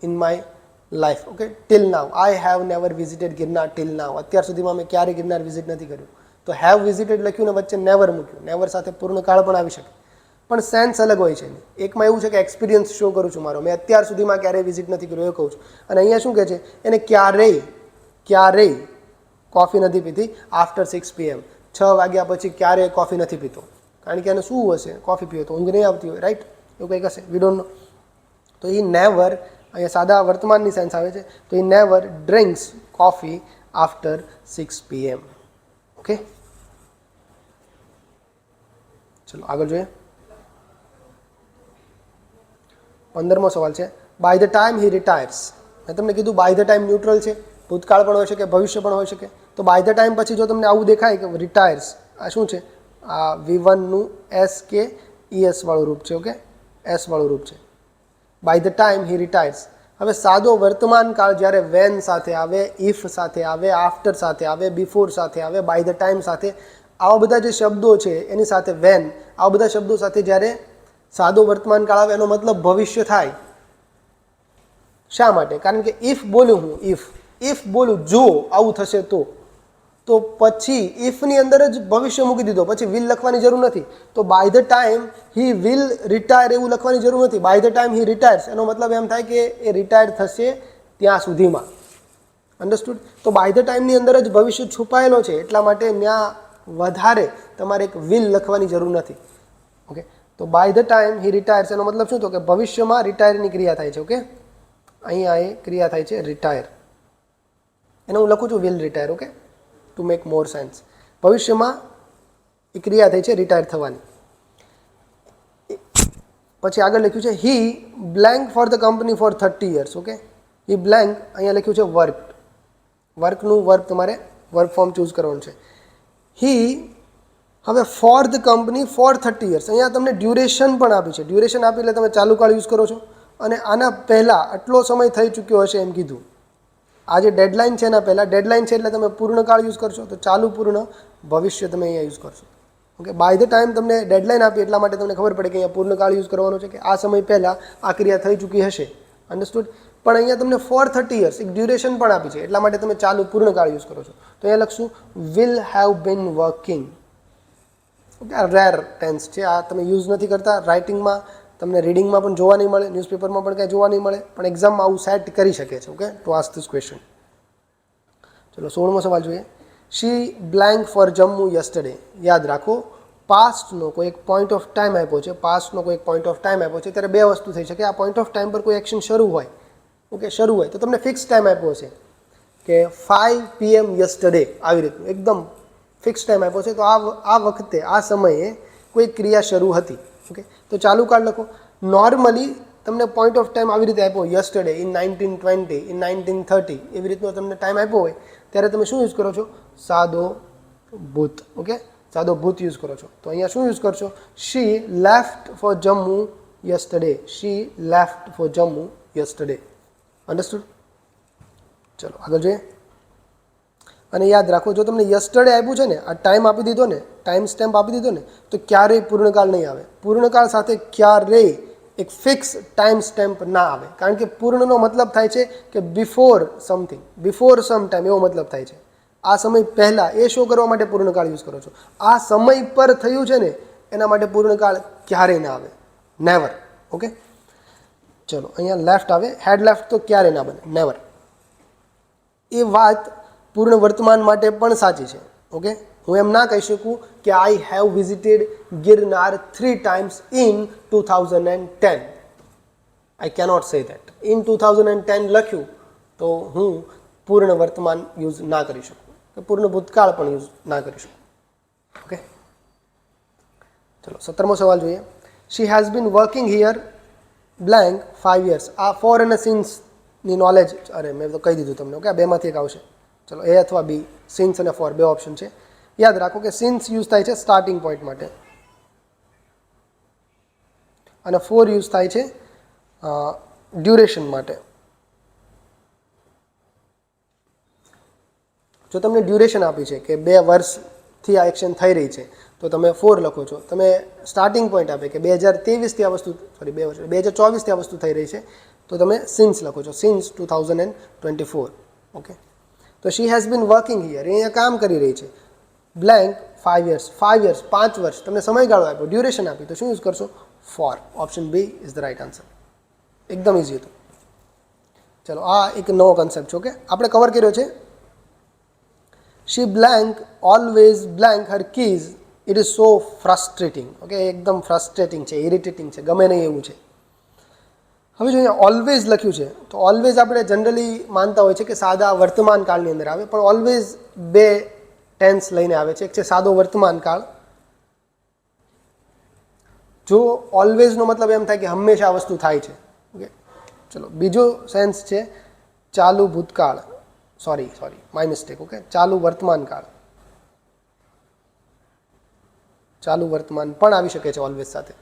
in my life. Okay, till now, I have never visited Girnar till now, અત્યાર સુધીમાં મેં ક્યારેય ગિરનાર વિઝિટ નથી કર્યું. તો હેવ વિઝિટેડ લખ્યું ને વચ્ચે નેવર મૂક્યું, નેવર સાથે પૂર્ણકાળ પણ આવી શકે, પણ સેન્સ અલગ હોય છે. એકમાં એવું છે કે એક્સપિરિયન્સ શો કરું છું મારો, મેં અત્યાર સુધીમાં ક્યારેય વિઝિટ નથી કર્યું એ કહું છું. અને અહીંયા શું કહે છે, એને ક્યારેય કોફી નથી પીધી આફ્ટર 6 PM, 6 વાગ્યા પછી ક્યારેય કોફી નથી પીતો. કારણ કે એને શું હશે, કોફી પીવે તો ઊંઘ નહીં આવતી હોય, રાઈટ, એવું કંઈક હશે, વી ડોન્ટ નો. તો એ નેવર, અહીંયા સાદા વર્તમાનની સેન્સ આવે છે, તો એ never drinks coffee after 6 PM. Okay, ચલો આગળ જોઈએ. 15મો સવાલ છે, by the time he retires. મેં તમને કીધું બાય ધ ટાઈમ ન્યુટ્રલ છે, ભૂતકાળ પણ હોઈ શકે, ભવિષ્ય પણ હોઈ શકે. તો બાય ધ ટાઈમ પછી જો તમને આવું દેખાય કે રિટાયર્સ, આ શું છે, આ V1નું SKES વાળું રૂપ છે. ઓકે, S વાળું રૂપ છે, બાય ધ ટાઈમ હી રિટાયર્સ. હવે સાદો વર્તમાન કાળ જ્યારે વેન સાથે આવે, ઇફ સાથે આવે, આફ્ટર સાથે આવે, બિફોર સાથે આવે, બાય ધ ટાઈમ સાથે, આવા બધા જે શબ્દો છે એની સાથે વેન, આવા બધા શબ્દો સાથે જ્યારે સાદો વર્તમાન કાળ આવે એનો મતલબ ભવિષ્ય થાય. શા માટે? કારણ કે ઇફ બોલું હું, ઇફ બોલું જો આવું થશે તો પછી ઇફની અંદર જ ભવિષ્ય મૂકી દીધો, પછી વિલ લખવાની જરૂર નથી. તો by the time he will retire એવું લખવાની જરૂર નથી. By the time he retires એનો મતલબ એમ થાય કે એ રિટાયર થશે ત્યાં સુધીમાં. અન્ડરસ્ટુડ? તો બાય ધ ટાઈમની અંદર જ ભવિષ્ય છુપાયેલો છે, એટલા માટે ત્યાં વધારે તમારે એક વિલ લખવાની જરૂર નથી. ઓકે, તો by the time he retires એનો મતલબ શું? તો કે ભવિષ્યમાં રિટાયરની ક્રિયા થાય છે. ઓકે, અહીંયા એ ક્રિયા થાય છે રિટાયર, એને હું લખું છું will retire. Okay, to make more sense, ભવિષ્યમાં એ ક્રિયા થઈ છે રિટાયર થવાની. પછી આગળ લખ્યું છે he blank for the company for 30 years. Okay, he blank, અહીંયા લખ્યું છે વર્ક, વર્કનું વર્ક તમારે વર્ક ફોર્મ ચૂઝ કરવાનું છે. હી, હવે for the company for 30 years, અહીંયા તમને ડ્યુરેશન પણ આપી છે. ડ્યુરેશન આપી એટલે તમે ચાલુ કાળ યુઝ કરો છો, અને આના પહેલાં આટલો સમય થઈ ચૂક્યો હશે એમ કીધું. આ જે ડેડલાઇન છે એના પહેલાં, ડેડલાઇન છે એટલે તમે પૂર્ણકાળ યુઝ કરશો, તો ચાલુ પૂર્ણ ભવિષ્ય તમે અહીંયા યુઝ કરશો. ઓકે, બાય ધ ટાઈમ તમને ડેડલાઇન આપી એટલા માટે તમને ખબર પડે કે અહીંયા પૂર્ણકાળ યુઝ કરવાનો છે, કે આ સમય પહેલાં આ ક્રિયા થઈ ચૂકી હશે. અન્ડરસ્ટુડ? પણ અહીંયા તમને ફોર 30 years એક ડ્યુરેશન પણ આપી છે, એટલા માટે તમે ચાલુ પૂર્ણકાળ યુઝ કરો છો. તો અહીંયા લખશું will have been working. Okay, આ રેર ટેન્સ છે, આ તમે યુઝ નથી કરતા રાઇટિંગમાં, તમને રીડિંગમાં પણ જોવા નહીં મળે, ન્યૂઝપેપરમાં પણ કાંઈ જોવા નહીં મળે, પણ એક્ઝામમાં આવું સેટ કરી શકે છે. Okay, to ask this question. ચલો 16મો સવાલ જોઈએ. She blank four Jammu yesterday. યાદ રાખો, પાસ્ટનો કોઈ એક પોઈન્ટ ઓફ ટાઈમ આપ્યો છે, પાસ્ટનો કોઈ એક પોઈન્ટ ઓફ ટાઈમ આપ્યો છે, ત્યારે બે વસ્તુ થઈ શકે. આ પોઈન્ટ ઓફ ટાઈમ પર કોઈ એક્શન શરૂ હોય, ઓકે, શરૂ હોય તો તમને ફિક્સ ટાઈમ આપ્યો છે કે 5 PM યસ્ટરડે, આવી રીતનું એકદમ ફિક્સ ટાઈમ આપ્યો છે. તો આ વખતે આ સમયે કોઈ ક્રિયા શરૂ હતી. ઓકે, તો ચાલુ કાળ લખો. નોર્મલી તમને પોઈન્ટ ઓફ ટાઈમ આવી રીતે આપ્યો, યસ્ટરડે, ઇન 1920, ઇન 1930, એવી રીતનો તમને ટાઈમ આપ્યો હોય ત્યારે તમે શું યુઝ કરો છો? સાદો ભૂત. ઓકે, સાદો ભૂત યુઝ કરો છો. તો અહીંયા શું યુઝ કરશો? She left for Jammu yesterday. She left for Jammu yesterday. Understood? ચલો આગળ જોઈએ. અને યાદ રાખો, જો તમને યસ્ટરડે આપ્યું છે ને, આ ટાઈમ આપી દીધો ને, ટાઈમ સ્ટેમ્પ આપી દીધો ને, તો ક્યારેય પૂર્ણકાળ નહીં આવે. પૂર્ણકાળ સાથે ક્યારેય એક ફિક્સ ટાઈમ સ્ટેમ્પ ના આવે, કારણ કે પૂર્ણનો મતલબ થાય છે કે before something, before some time, એવો મતલબ થાય છે. આ સમય પહેલાં એ શો કરવા માટે પૂર્ણકાળ યુઝ કરો છો. આ સમય પર થયું છે ને એના માટે પૂર્ણકાળ ક્યારેય ના આવે, નેવર. ઓકે, ચલો અહીંયા લેફ્ટ આવે, હેડ લેફ્ટ તો ક્યારેય ના બને, નેવર. એ વાત પૂર્ણ વર્તમાન માટે પણ સાચી છે. ઓકે, હું એમ ના કહી શકું કે I have visited Girnar 3 times in 2010. I cannot say that. In 2010 લખ્યું તો હું પૂર્ણ વર્તમાન યુઝ ના કરી શકું, કે પૂર્ણ ભૂતકાળ પણ યુઝ ના કરી શકું. ઓકે, ચલો 17મો સવાલ જોઈએ. She has been working here blank 5 years. આ ફોર અને સિન્સની નોલેજ, અરે મેં તો કહી દીધું તમને. ઓકે, આ બેમાંથી એક આવશે. ચલો, એ અથવા બી, સિન્સ અને ફોર બે ઓપ્શન છે. યાદ રાખો કે સિન્સ યુઝ થાય છે સ્ટાર્ટિંગ પોઈન્ટ માટે અને ફોર યુઝ થાય છે ડ્યુરેશન માટે. જો તમને ડ્યુરેશન આપી છે કે 2 વર્ષથી આ એક્શન થઈ રહી છે તો તમે 4 લખો છો. તમે સ્ટાર્ટિંગ પોઈન્ટ આપે કે 2023થી આ વસ્તુ, સોરી 2 વર્ષ 2024થી આ વસ્તુ થઈ રહી છે તો તમે સિન્સ લખો છો, સિન્સ 2024. ઓકે, તો she has been working here, એ અહીંયા કામ કરી રહી છે. બ્લેન્ક 5 years, 5 years 5 વર્ષ, તમને સમયગાળો આપ્યો, ડ્યુરેશન આપી, તો શું યુઝ કરશો? For. Option B is the right answer. એકદમ ઇઝી હતું. ચલો, આ એક નવો કન્સેપ્ટ છે. ઓકે, આપણે કવર કર્યો છે. She blank always blank her keys, it is so frustrating. Okay, એકદમ ફ્રસ્ટ્રેટિંગ છે, ઇરિટેટિંગ છે, ગમે નહીં એવું છે. હવે જો અહીંયા ઓલવેઝ લખ્યું છે તો ઓલવેઝ આપણે જનરલી માનતા હોય છે કે સાદા વર્તમાન કાળની અંદર આવે, પણ ઓલવેઝ બે ટેન્સ લઈને આવે છે. એક છે સાદો વર્તમાન કાળ. જો ઓલવેઝનો મતલબ એમ થાય કે હંમેશા આ વસ્તુ થાય છે. ઓકે, ચલો, બીજો સેન્સ છે ચાલુ ભૂતકાળ, સોરી માય મિસ્ટેક. ઓકે, ચાલુ વર્તમાન કાળ, ચાલુ વર્તમાન પણ આવી શકે છે ઓલવેઝ સાથે.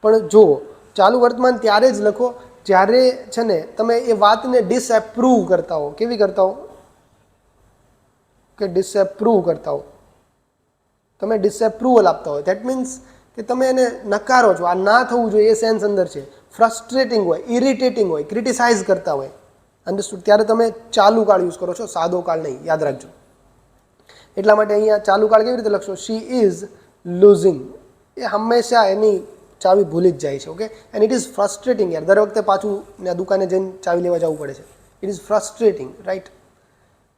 પણ જો ચાલુ વર્તમાન ત્યારે જ લખો જ્યારે છે ને તમે એ વાતને ડિસએપ્રૂવ કરતા હો. કેવી કરતા હો? કે ડિસએપ્રૂવ કરતા હો, તમે ડિસએપ્રુવલ આપતા હોય. ધેટ મીન્સ કે તમે એને નકારો છો, આ ના થવું જોઈએ એ સેન્સ અંદર છે. ફ્રસ્ટ્રેટિંગ હોય, ઇરિટેટિંગ હોય, ક્રિટિસાઇઝ કરતા હોય, અન્ડરસ્ટુડ, ત્યારે તમે ચાલુ કાળ યુઝ કરો છો, સાદો કાળ નહીં. યાદ રાખજો. એટલા માટે અહીંયા ચાલુ કાળ કેવી રીતે લખશો? શી ઇઝ લૂઝિંગ, એ હંમેશા એની ચાવી ભૂલી જ જાય છે. Okay, and it is frustrating. યાર, દર વખતે પાછું દુકાને જઈને ચાવી લેવા જવું પડે છે. It is frustrating, right?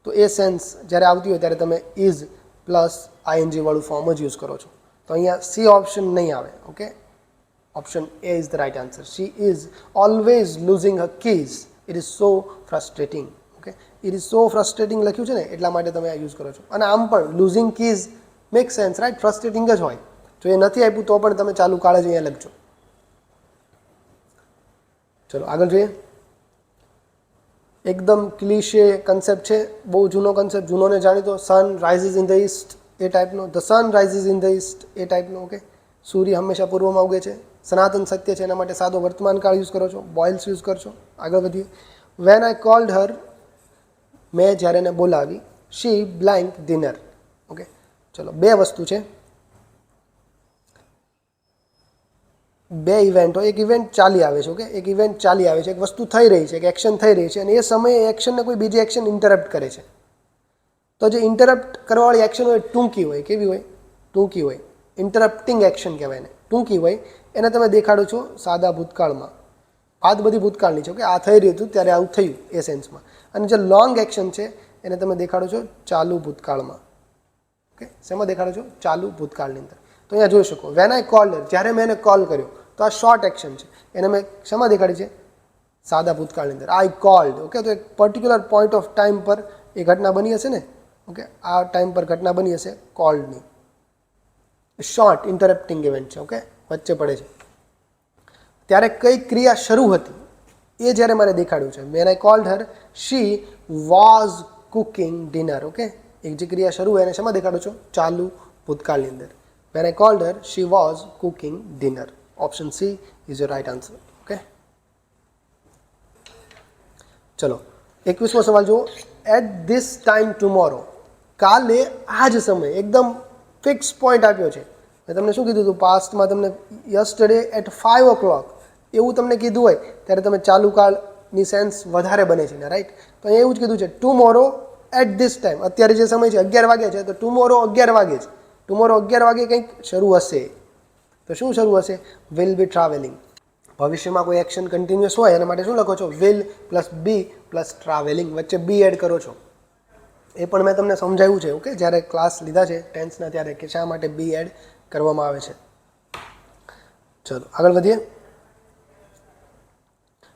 તો એ સેન્સ જ્યારે આવતી હોય ત્યારે તમે ઇઝ પ્લસ આઈએનજી વાળું ફોર્મ જ યુઝ કરો છો. તો અહીંયા સી ઓપ્શન નહીં આવે. Okay, option A is the right answer. She is always losing her keys, it is so frustrating. Okay, it is so frustrating લખ્યું છે ને એટલા માટે તમે આ યુઝ કરો છો. અને આમ પણ losing keys make sense, right? Frustrating જ હોય. જો એ નથી આપ્યું તો પણ તમે ચાલુ કાળ જ અહીંયા લખજો. ચલો આગળ જોઈએ. એકદમ ક્લીશે કન્સેપ્ટ છે, બહુ જૂનો કન્સેપ્ટ, જૂનો ને જાણીતો. Sun rises in the east એ ટાઈપનો, the sun rises in the east એ ટાઈપનો. ઓકે, સૂર્ય હંમેશા પૂર્વમાં ઉગે છે, સનાતન સત્ય છે, એના માટે સાદો વર્તમાન કાળ યુઝ કરો છો, બોઇલ્સ યુઝ કરશો. આગળ વધીએ. વેન આઈ કોલ્ડ હર, મેં જ્યારે એને બોલાવી. શી બ્લેન્ક ડિનર. ઓકે, ચલો, બે વસ્તુ છે, બે ઇવેન્ટ હોય. એક ઇવેન્ટ ચાલી આવે છે. ઓકે, એક ઇવેન્ટ ચાલી આવે છે, એક વસ્તુ થઈ રહી છે, એક એક્શન થઈ રહી છે, અને એ સમયે એક્શનને કોઈ બીજી એક્શન ઇન્ટરપ્ટ કરે છે. તો જે ઇન્ટરપ્ટ કરવાવાળી એક્શન હોય ટૂંકી હોય. કેવી હોય? ટૂંકી હોય. ઇન્ટરપ્ટિંગ એક્શન કહેવાય એને, ટૂંકી હોય. એને તમે દેખાડો છો સાદા ભૂતકાળમાં. વાત બધી ભૂતકાળની છે. ઓકે, આ થઈ રહ્યું હતું ત્યારે આવું થયું એ સેન્સમાં. અને જે લોંગ એક્શન છે એને તમે દેખાડો છો ચાલુ ભૂતકાળમાં. ઓકે, શેમાં દેખાડો છો? ચાલુ ભૂતકાળની અંદર. તો અહીંયા જોઈ શકો, વેન આઈ કોલ્ડ હર, જ્યારે મેં એને કોલ કર્યો. તો આ શોર્ટ એક્શન છે, એને મેં શેમાં દેખાડી છે? સાદા ભૂતકાળની અંદર. આઈ કોલ્ડ. ઓકે, તો એક પર્ટિક્યુલર પોઈન્ટ ઓફ ટાઈમ પર એ ઘટના બની હશે ને. ઓકે, આ ટાઈમ પર ઘટના બની હશે કોલ્ડની. શોર્ટ ઇન્ટરપ્ટિંગ ઇવેન્ટ છે. ઓકે, વચ્ચે પડે છે. ત્યારે કઈ ક્રિયા શરૂ હતી એ જ્યારે મારે દેખાડ્યું છે. When I called her, she was cooking dinner. Okay, એક જે ક્રિયા શરૂ હોય એને શેમાં દેખાડો છો? ચાલુ ભૂતકાળની અંદર. When I called her, she was cooking dinner. Option C is your right answer. Okay, ચલો 21મો સવાલ જુઓ. એટ ધીસ ટાઈમ ટુમોરો, કાલે આ જ સમય, એકદમ ફિક્સ પોઈન્ટ આપ્યો છે. મેં તમને શું કીધું હતું? પાસ્ટમાં તમને યસ્ટરડે એટ 5 o'clock એવું તમને કીધું હોય ત્યારે તમે ચાલુ કાળની સેન્સ વધારે બને છે ને, રાઈટ? તો અહીંયા એવું જ કીધું છે, ટુમોરો એટ ધીસ ટાઈમ. અત્યારે જે સમય છે 11 વાગે છે, તો ટુમોરો 11 વાગે છે. ટુમોરો 11 વાગે કંઈક શરૂ હશે. તો શું શરૂ હશે? Will be travelling. ભવિષ્યમાં કોઈ એક્શન કન્ટિન્યુઅસ હોય એના માટે શું લખો છો? Will plus B plus travelling, વચ્ચે બી એડ કરો છો. એ પણ મેં તમને સમજાવ્યું છે. ઓકે, જ્યારે ક્લાસ લીધા છે ટેન્સના ત્યારે કે શા માટે બી એડ કરવામાં આવે છે. ચલો આગળ વધીએ.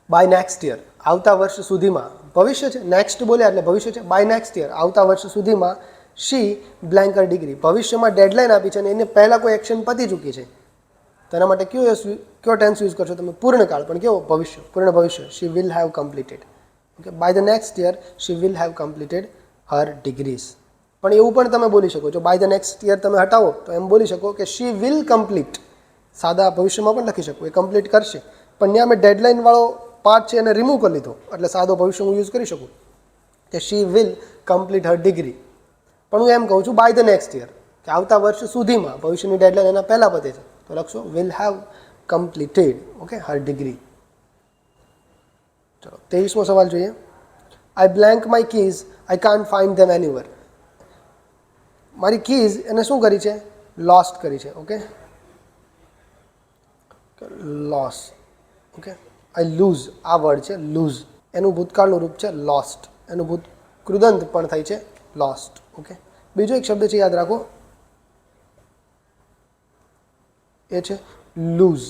બાય નેક્સ્ટ યર, આવતા વર્ષ સુધીમાં. ભવિષ્ય છે, નેક્સ્ટ બોલ્યા એટલે ભવિષ્ય છે. બાય નેક્સ્ટ યર, આવતા વર્ષ સુધીમાં શી બ્લેન્ક હર ડિગ્રી. ભવિષ્યમાં ડેડલાઇન આપી છે અને એને પહેલાં કોઈ એક્શન પતી ચૂકી છે, તો એના માટે કયો ટેન્સ યુઝ કરશો તમે? પૂર્ણકાળ, પણ કેવો? ભવિષ્ય, પૂર્ણ ભવિષ્ય. She will have completed. Okay, by the next year she will have completed her degrees. પણ એવું પણ તમે બોલી શકો છો, બાય ધ નેક્સ્ટ યર તમે હટાવો તો એમ બોલી શકો કે શી વિલ કમ્પ્લીટ. સાદા ભવિષ્યમાં પણ લખી શકો, એ કમ્પ્લીટ કરશે. પણ ત્યાં મેં ડેડલાઇન વાળો પાર્ટ છે એને રિમૂવ કરી લીધો, એટલે સાદો ભવિષ્ય હું યુઝ કરી શકું કે she will complete her degree. પણ હું એમ કહું છું બાય ધ નેક્સ્ટ યર, કે આવતા વર્ષ સુધીમાં. ભવિષ્યની ડેડલાઇન એના પહેલાં પતે છે, તો લખશો will have completed. Okay, Har degree. ચલો 23મો સવાલ જોઈએ. આઈ blank my keys, I can't find them anywhere. મારી કીઝ એને શું કરી છે? લોસ્ટ કરી છે. Okay, loss. ઓકે, આઈ લૂઝ, આ વર્ડ છે લૂઝ, એનું ભૂતકાળનું રૂપ છે લોસ્ટ, એનું કૃદંત પણ થાય છે લોસ્ટ. ઓકે, બીજો એક શબ્દ છે યાદ રાખો, એ છે લૂઝ.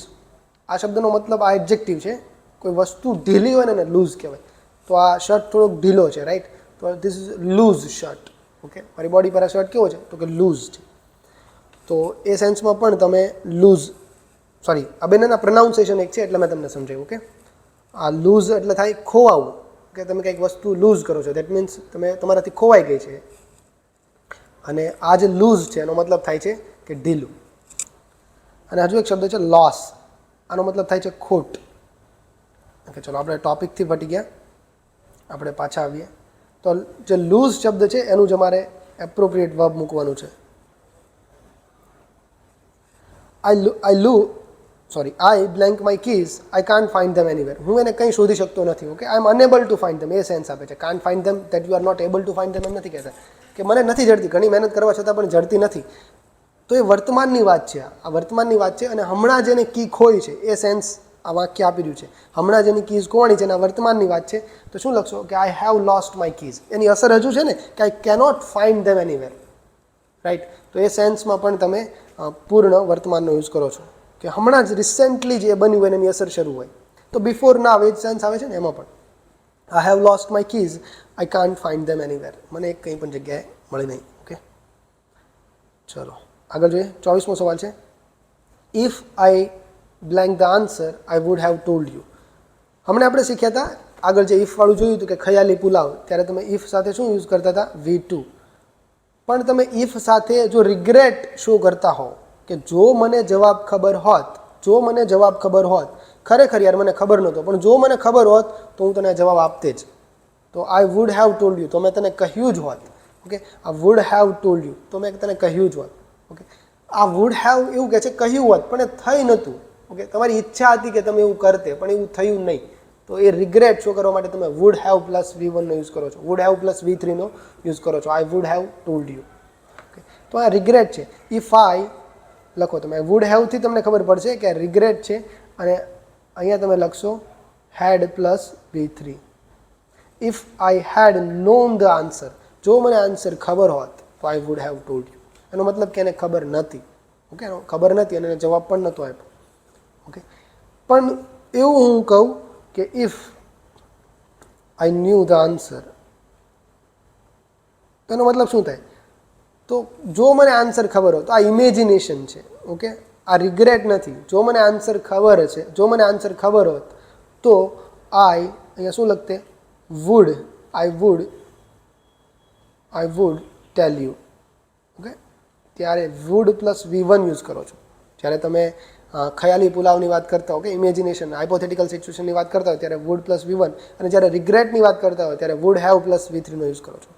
આ શબ્દનો મતલબ, આ એડજેક્ટિવ છે, કોઈ વસ્તુ ઢીલી હોય ને એને લૂઝ કહેવાય. તો આ શર્ટ થોડોક ઢીલો છે, રાઈટ? તો this is loose shirt. Okay, મારી બોડી પર આ શર્ટ કેવો છે? તો કે લૂઝ છે. તો એ સેન્સમાં પણ તમે લૂઝ, સોરી, આ બંનેના પ્રોનાઉન્સિએશન એક છે એટલે મેં તમને સમજાવ્યું. ઓકે, આ લૂઝ એટલે થાય ખોવાવું, કે તમે કંઈક વસ્તુ લૂઝ કરો છો, દેટ મીન્સ તમે તમારાથી ખોવાઈ ગઈ છે. અને આ જે લૂઝ છે એનો મતલબ થાય છે કે ઢીલું. અને હજુ એક શબ્દ છે લોસ, આનો મતલબ થાય છે ખોટ. ઓકે, ચલો આપણે ટોપિકથી વટી ગયા, આપણે પાછા આવીએ. તો જે લૂઝ શબ્દ છે એનું જ અમારે એપ્રોપ્રિએટ વર્બ મૂકવાનું છે. I blank my keys, I can't find them anywhere. હું એને કંઈ શોધી શકતો નથી. Okay, I am unable to find them, એ સેન્સ આપે છે. Can't find them, that you are not able to find them એમ નથી કહેતા કે મને નથી જડતી, ઘણી મહેનત કરવા છતાં પણ જડતી નથી. તો એ વર્તમાનની વાત છે, આ વર્તમાનની વાત છે. અને હમણાં જેને કી ખોઈ છે એ સેન્સ આ વાક્ય આપી રહ્યું છે. હમણાં જેની કીઝ ખોવાની છે એના વર્તમાનની વાત છે, તો શું લખશો? કે I have lost my keys. એની અસર હજુ છે ને, કે I cannot find them anywhere, right? તો એ સેન્સમાં પણ તમે પૂર્ણ વર્તમાનનો યુઝ કરો છો, કે હમણાં જ રિસેન્ટલી જે બન્યું હોય એની અસર શરૂ હોય. તો બિફોર ના આવે સેન્સ આવે છે ને, એમાં પણ આઈ have lost my keys, I can't find them anywhere. મને એક કંઈ પણ જગ્યાએ મળી નહીં. ઓકે, ચલો આગળ જોઈએ. 24મો સવાલ છે. If I blank the answer, I would have told you. હમણાં આપણે શીખ્યા હતા આગળ જે ઇફ વાળું જોયું હતું કે ખયાલી પુલાવ, ત્યારે તમે ઇફ સાથે શું યુઝ કરતા હતા? V2. પણ તમે ઇફ સાથે જો રિગ્રેટ શો કરતા હો, કે જો મને જવાબ ખબર હોત, જો મને જવાબ ખબર હોત, ખરેખર યાર મને ખબર નહોતો, પણ જો મને ખબર હોત તો હું તને જવાબ આપતે જ. તો I would have told you, તો મેં તને કહ્યું જ હોત. ઓકે, આ વુડ હેવ ટોલ્ડ યુ, તો મેં તને કહ્યું જ હોત. ઓકે, આ વુડ હેવ એવું કહે છે કહ્યું હોત, પણ એ થઈ નહોતું. ઓકે, તમારી ઈચ્છા હતી કે તમે એવું કરતે, પણ એવું થયું નહીં. તો એ રિગ્રેટ શો કરવા માટે તમે વુડ હેવ પ્લસ V1 નો યુઝ કરો છો, વુડ હેવ પ્લસ V3 નો યુઝ કરો છો. I would have told you. Okay, તો આ રિગ્રેટ છે. ઇફ આઈ લખો તમે, વુડ હેવથી તમને ખબર પડશે કે રિગ્રેટ છે. અને અહીંયા તમે લખશો had plus V3. If I had known the answer, જો મને આન્સર ખબર હોત તો I would have told you. એનો મતલબ કે એને ખબર નથી. ઓકે, ખબર નથી અને જવાબ પણ નહોતો આપ્યો. ઓકે, પણ એવું હું કહું કે if I knew the answer, તો એનો મતલબ શું થાય? તો જો મને આન્સર ખબર હોય, તો આ ઇમેજિનેશન છે. ઓકે, આ રિગ્રેટ નથી. જો મને આન્સર ખબર છે, જો મને આન્સર ખબર હોત તો અહીંયા શું લખતે? Would, I would tell you. Okay, ત્યારે વુડ પ્લસ V1 યુઝ કરો છો જ્યારે તમે ખયાલી પુલાવની વાત કરતા હો, કે ઇમેજિનેશન, હાઇપોથેટિકલ સિચ્યુએશનની વાત કરતા હોય ત્યારે વુડ પ્લસ V1, અને જ્યારે રિગ્રેટની વાત કરતા હોય ત્યારે વુડ હેવ પ્લસ V3 નો યુઝ કરો છો.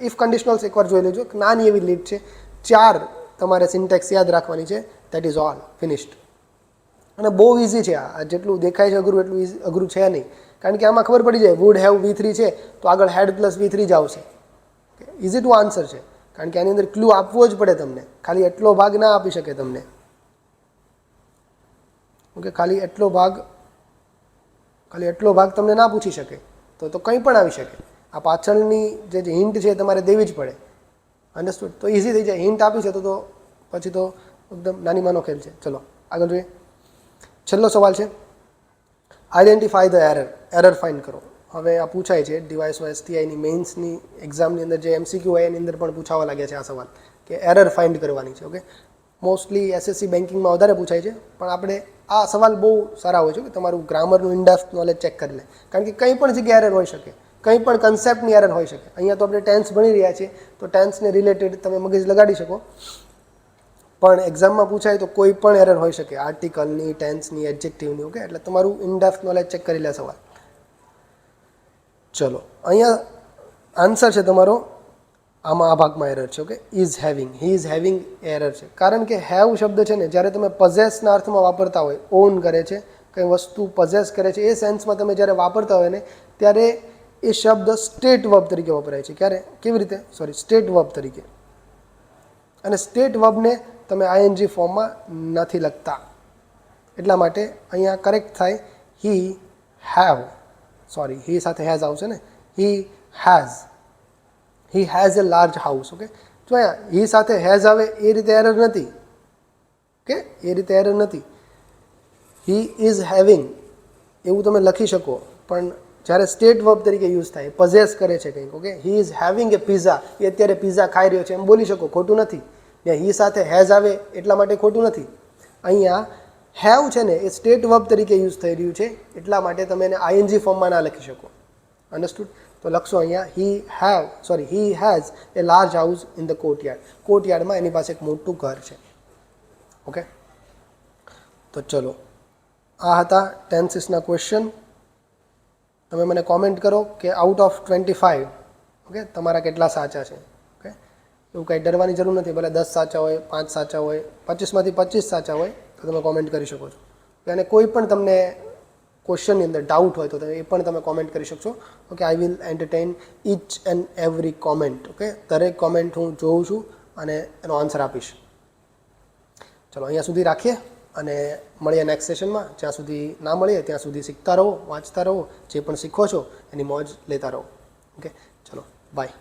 ઇફ કન્ડિશનલ્સ એકવાર જોઈ લેજો, નાની એવી લીડ છે, 4 તમારે સિન્ટેક્સ યાદ રાખવાની છે. That is all, finished. અને બહુ ઇઝી છે આ, જેટલું દેખાય છે અઘરું એટલું અઘરું છે નહીં, કારણ કે આમાં ખબર પડી જાય વુડ હેવ V3 છે તો આગળ હેડ પ્લસ V3 જ આવશે. ઇઝી ટુ આન્સર છે, કારણ કે આની અંદર ક્લુ આપવો જ પડે તમને, ખાલી એટલો ભાગ ના આપી શકે તમને. ઓકે, ખાલી એટલો ભાગ તમને ના પૂછી શકે તો કંઈ પણ આવી શકે. આ પાછળની જે હિન્ટ છે એ તમારે દેવી જ પડે. અન્ડરસ્ટુડ? તો ઇઝી થઈ જાય. હિન્ટ આપી છે તો પછી તો એકદમ નાની માનો ખેલ છે. ચલો આગળ જોઈએ. છેલ્લો સવાલ છે આઈડેન્ટિફાય ધ એરર ફાઇન્ડ કરો. હવે આ પૂછાય છે ડીવાયએસઓ એસટીઆઈની મેઇન્સની એક્ઝામની અંદર જે એમસીક્યુ હોય એની અંદર પણ પૂછાવા લાગ્યા છે આ સવાલ કે એરર ફાઇન્ડ કરવાની છે. ઓકે, મોસ્ટલી એસએસસી બેન્કિંગમાં વધારે પૂછાય છે, પણ આપણે આ સવાલ બહુ સારા હોય છે કે તમારું ગ્રામરનું ઇનડેપ્થ નોલેજ ચેક કરી લે. કારણ કે કંઈ પણ જગ્યાએ એરર હોઈ શકે, કંઈ પણ કન્સેપ્ટની એરર હોઈ શકે. અહીંયા તો આપણે ટેન્સ ભણી રહ્યા છીએ તો ટેન્સને રિલેટેડ તમે મગજ લગાડી શકો, પણ એક્ઝામમાં પૂછાય તો કોઈ પણ એરર હોઈ શકે, આર્ટિકલની, ટેન્સની, એડજેક્ટિવની. ઓકે, એટલે તમારું ઇનડેપ્થ નોલેજ ચેક કરી લે સવાલ. ચલો અહીંયા આન્સર છે તમારો, આમાં આ ભાગમાં એરર છે. Okay, is having, he is having error છે. કારણ કે હેવ શબ્દ છે ને જ્યારે તમે પઝેસના અર્થમાં વાપરતા હોય, ઓન કરે છે, કંઈ વસ્તુ પઝેસ કરે છે, એ સેન્સમાં તમે જ્યારે વાપરતા હોય ને ત્યારે એ શબ્દ સ્ટેટ વર્બ તરીકે વપરાય છે. ક્યારે? કેવી રીતે? સ્ટેટ વર્બ તરીકે. અને સ્ટેટ વર્બને તમે આઈએનજી ફોર્મમાં નથી લખતા, એટલા માટે અહીંયા કરેક્ટ થાય હી હેવ. હી સાથે હેઝ આવશે ને, હી has a large house. Okay, જો અહીંયા હી સાથે હેઝ આવે એ રીતે એરર નથી. ઓકે, એ રીતે એરર નથી. હી ઇઝ હેવિંગ એવું તમે લખી શકો, પણ જ્યારે સ્ટેટ વર્બ તરીકે યુઝ થાય, પઝેસ કરે છે કંઈક. Okay, he is having a pizza, એ અત્યારે પિઝા ખાઈ રહ્યો છે એમ બોલી શકો, ખોટું નથી. ને હી સાથે હેઝ આવે એટલા માટે ખોટું નથી. અહીંયા હેવ છે ને એ સ્ટેટ વર્બ તરીકે યુઝ થઈ રહ્યું છે, એટલા માટે તમે એને આઈએનજી ફોર્મમાં ના લખી શકો. અન્ડરસ્ટુડ? તો લખશો અહીંયા he has a large house in the courtyard. કોર્ટયાર્ડમાં એની પાસે એક મોટું ઘર છે. ઓકે, તો ચલો આ હતા ટેન્સીસના ક્વેશ્ચન. તમે મને કોમેન્ટ કરો કે આઉટ ઓફ 25 ઓકે તમારા કેટલા સાચા છે. ઓકે, એવું કંઈ ડરવાની જરૂર નથી. ભલે 10 સાચા હોય, 5 સાચા હોય, 25માંથી 25 સાચા હોય તો તમે કોમેન્ટ કરી શકો છો. અને કોઈ પણ તમને ક્વેશ્ચનની અંદર ડાઉટ હોય તો એ પણ તમે કોમેન્ટ કરી શકશો. Okay, I will entertain each and every comment. Okay, દરેક કોમેન્ટ હું જોઉં છું અને એનો આન્સર આપીશ. ચલો અહીંયા સુધી રાખીએ અને મળીએ નેક્સ્ટ સેશનમાં. જ્યાં સુધી ના મળીએ ત્યાં સુધી શીખતા રહો, વાંચતા રહો, જે પણ શીખો છો એની મોજ લેતા રહો. ઓકે, ચલો બાય.